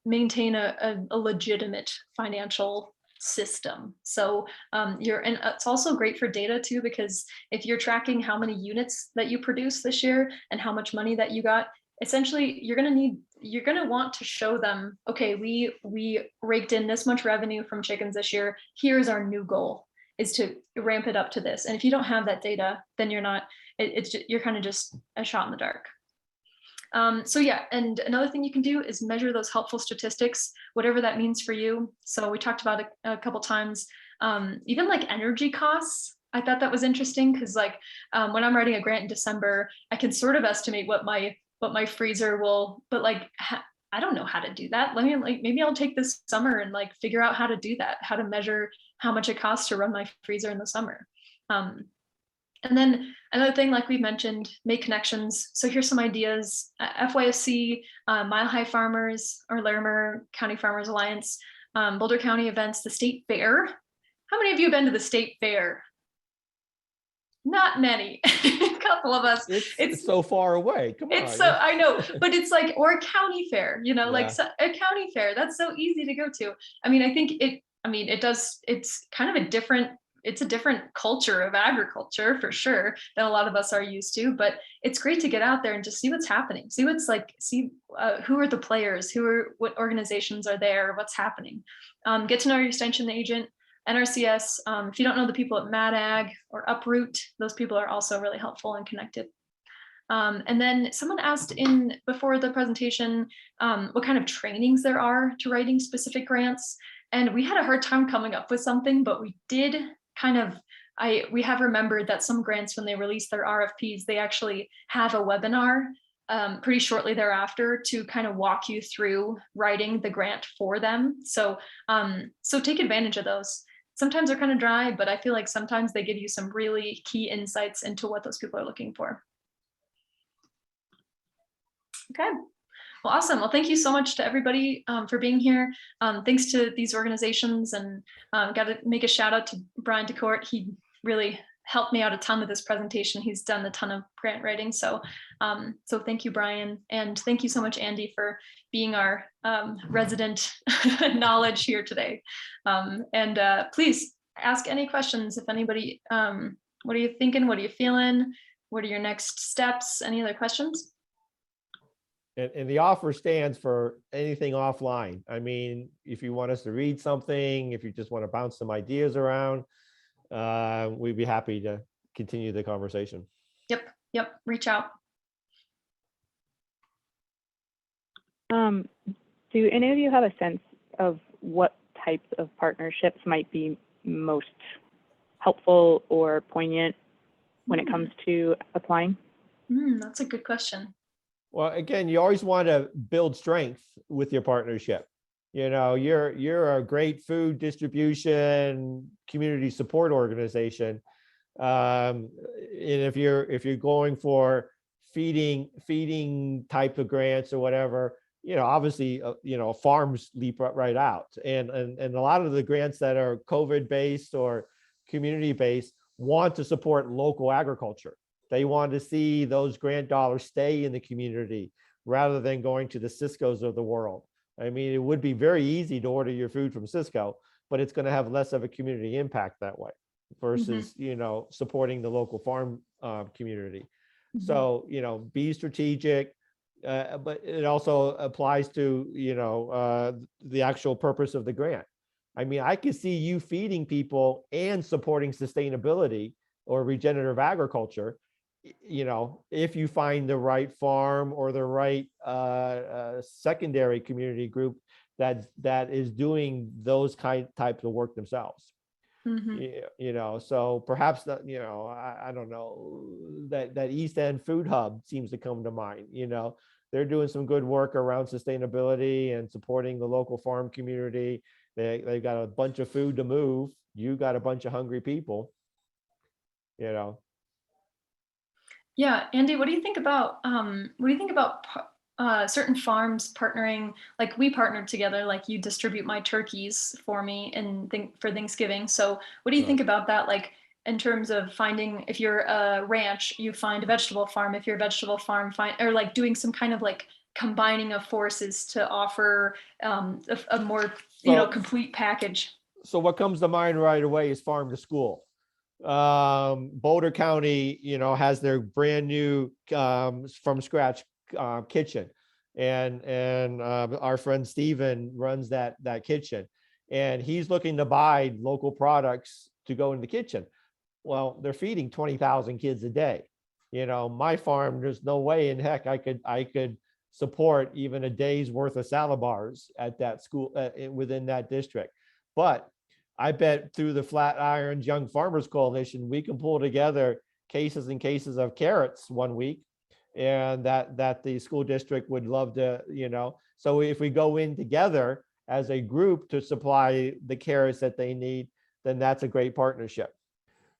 maintain a legitimate financial system. So and it's also great for data too, because if you're tracking how many units that you produce this year and how much money that you got, essentially you're going to want to show them, okay, we raked in this much revenue from chickens this year. Here's our new goal, is to ramp it up to this. And if you don't have that data, then you're kind of just a shot in the dark. So yeah, and another thing you can do is measure those helpful statistics, whatever that means for you. So we talked about it a couple times, even like energy costs. I thought that was interesting because like when I'm writing a grant in December, I can sort of estimate what my freezer will, but like I don't know how to do that. Maybe I'll take this summer and like figure out how to do that, how to measure how much it costs to run my freezer in the summer. And then another thing, like we mentioned, make connections. So here's some ideas: FYSC, Mile High Farmers, or Larimer County Farmers Alliance, Boulder County events, the state fair. How many of you have been to the state fair? Not many. A couple of us. It's so far away. Come on. It's so, I know, but it's like, or a county fair, like Yeah. a county fair. That's so easy to go to. I mean, I think it's kind of a different culture of agriculture for sure than a lot of us are used to, but it's great to get out there and just see what's happening. See who are the players, what organizations are there, what's happening. Get to know your extension agent, NRCS. If you don't know the people at MADAG or Uproot, those people are also really helpful and connected. And then someone asked before the presentation what kind of trainings there are to writing specific grants. And we had a hard time coming up with something, but we did we have remembered that some grants, when they release their RFPs, they actually have a webinar pretty shortly thereafter to kind of walk you through writing the grant for them. So take advantage of those. Sometimes they're kind of dry, but I feel like sometimes they give you some really key insights into what those people are looking for. Okay. Well, awesome. Well, thank you so much to everybody for being here. Thanks to these organizations, and got to make a shout out to Brian DeCourt. He really helped me out a ton with this presentation. He's done a ton of grant writing. So thank you, Brian. And thank you so much, Andy, for being our resident knowledge here today. Please ask any questions if anybody, what are you thinking? What are you feeling? What are your next steps? Any other questions? And the offer stands for anything offline. I mean, if you want us to read something, if you just want to bounce some ideas around, we'd be happy to continue the conversation. Yep. Reach out. Do any of you have a sense of what types of partnerships might be most helpful or poignant when it comes to applying? That's a good question. Well, again, you always want to build strength with your partnership. You know, you're a great food distribution community support organization, and if you're going for feeding type of grants or whatever, you know, obviously, farms leap right out, and a lot of the grants that are COVID based or community based want to support local agriculture. They want to see those grant dollars stay in the community rather than going to the Cisco's of the world. I mean, it would be very easy to order your food from Cisco, but it's going to have less of a community impact that way versus, supporting the local farm community. So, be strategic, but it also applies to, the actual purpose of the grant. I mean, I could see you feeding people and supporting sustainability or regenerative agriculture, if you find the right farm or the right secondary community group that is doing those types of work themselves. So perhaps that, I don't know, that East End Food Hub seems to come to mind. They're doing some good work around sustainability and supporting the local farm community. They've got a bunch of food to move. You got a bunch of hungry people, Yeah, Andy, what do you think about certain farms partnering? Like, we partnered together, like you distribute my turkeys for me for Thanksgiving. So what do you think about that? Like, in terms of finding, if you're a ranch, you find a vegetable farm. If you're a vegetable farm, or like doing some kind of like combining of forces to offer a more complete package. So what comes to mind right away is farm to school. Boulder County, has their brand new from scratch kitchen, and our friend Steven runs that kitchen, and he's looking to buy local products to go in the kitchen. Well, they're feeding 20,000 kids a day. My farm, there's no way in heck I could support even a day's worth of salad bars at that school within that district. But I bet through the Flatirons Young Farmers Coalition, we can pull together cases and cases of carrots one week, and that the school district would love to, so if we go in together as a group to supply the carrots that they need, then that's a great partnership.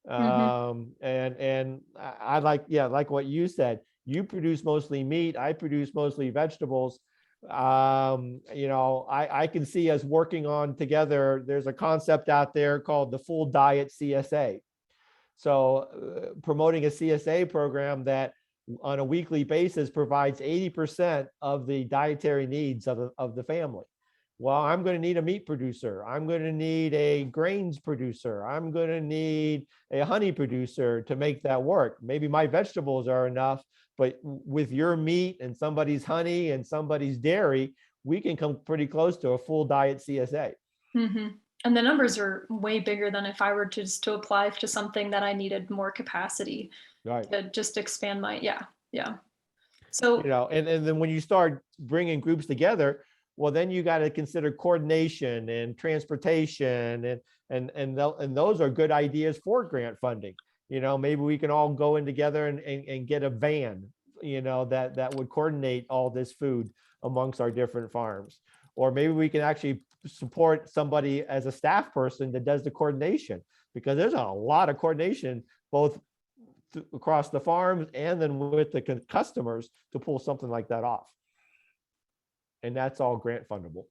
And I like what you said. You produce mostly meat, I produce mostly vegetables. I can see us working on together. There's a concept out there called the Full Diet CSA. So promoting a CSA program that on a weekly basis provides 80% of the dietary needs of the family. Well, I'm going to need a meat producer. I'm going to need a grains producer. I'm going to need a honey producer to make that work. Maybe my vegetables are enough, but with your meat and somebody's honey and somebody's dairy, we can come pretty close to a full diet CSA. And the numbers are way bigger than if I were to apply to something that I needed more capacity to just expand my, Yeah. So, And then when you start bringing groups together, well, then you got to consider coordination and transportation, and those are good ideas for grant funding. Maybe we can all go in together and get a van, that would coordinate all this food amongst our different farms. Or maybe we can actually support somebody as a staff person that does the coordination, because there's a lot of coordination both across the farms and then with the customers to pull something like that off. And that's all grant fundable.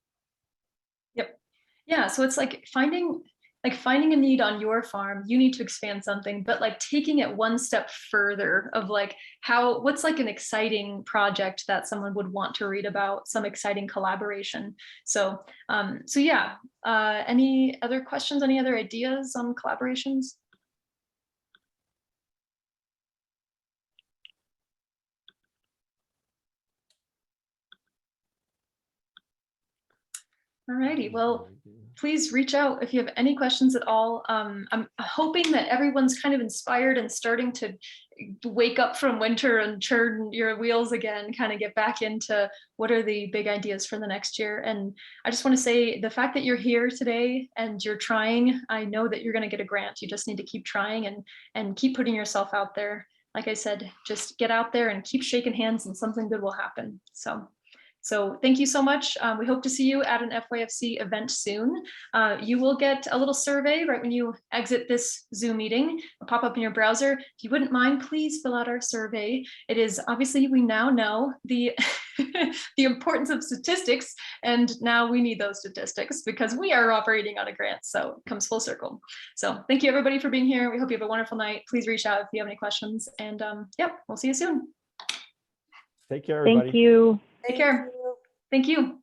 yep. Yeah. So it's like finding a need on your farm, you need to expand something, but like taking it one step further of like what's like an exciting project that someone would want to read about, some exciting collaboration. So, yeah. Any other questions, any other ideas on collaborations? Alrighty, well, please reach out if you have any questions at all. I'm hoping that everyone's kind of inspired and starting to wake up from winter and turn your wheels again, kind of get back into what are the big ideas for the next year. And I just want to say the fact that you're here today and you're trying, I know that you're going to get a grant. You just need to keep trying and keep putting yourself out there. Like I said, just get out there and keep shaking hands and something good will happen. So thank you so much. We hope to see you at an FYFC event soon. You will get a little survey right when you exit this Zoom meeting. It'll pop up in your browser. If you wouldn't mind, please fill out our survey. It is obviously, we now know the the importance of statistics, and now we need those statistics because we are operating on a grant. So it comes full circle. So thank you everybody for being here. We hope you have a wonderful night. Please reach out if you have any questions, and yep, we'll see you soon. Take care, everybody. Thank you. Take care. Thank you.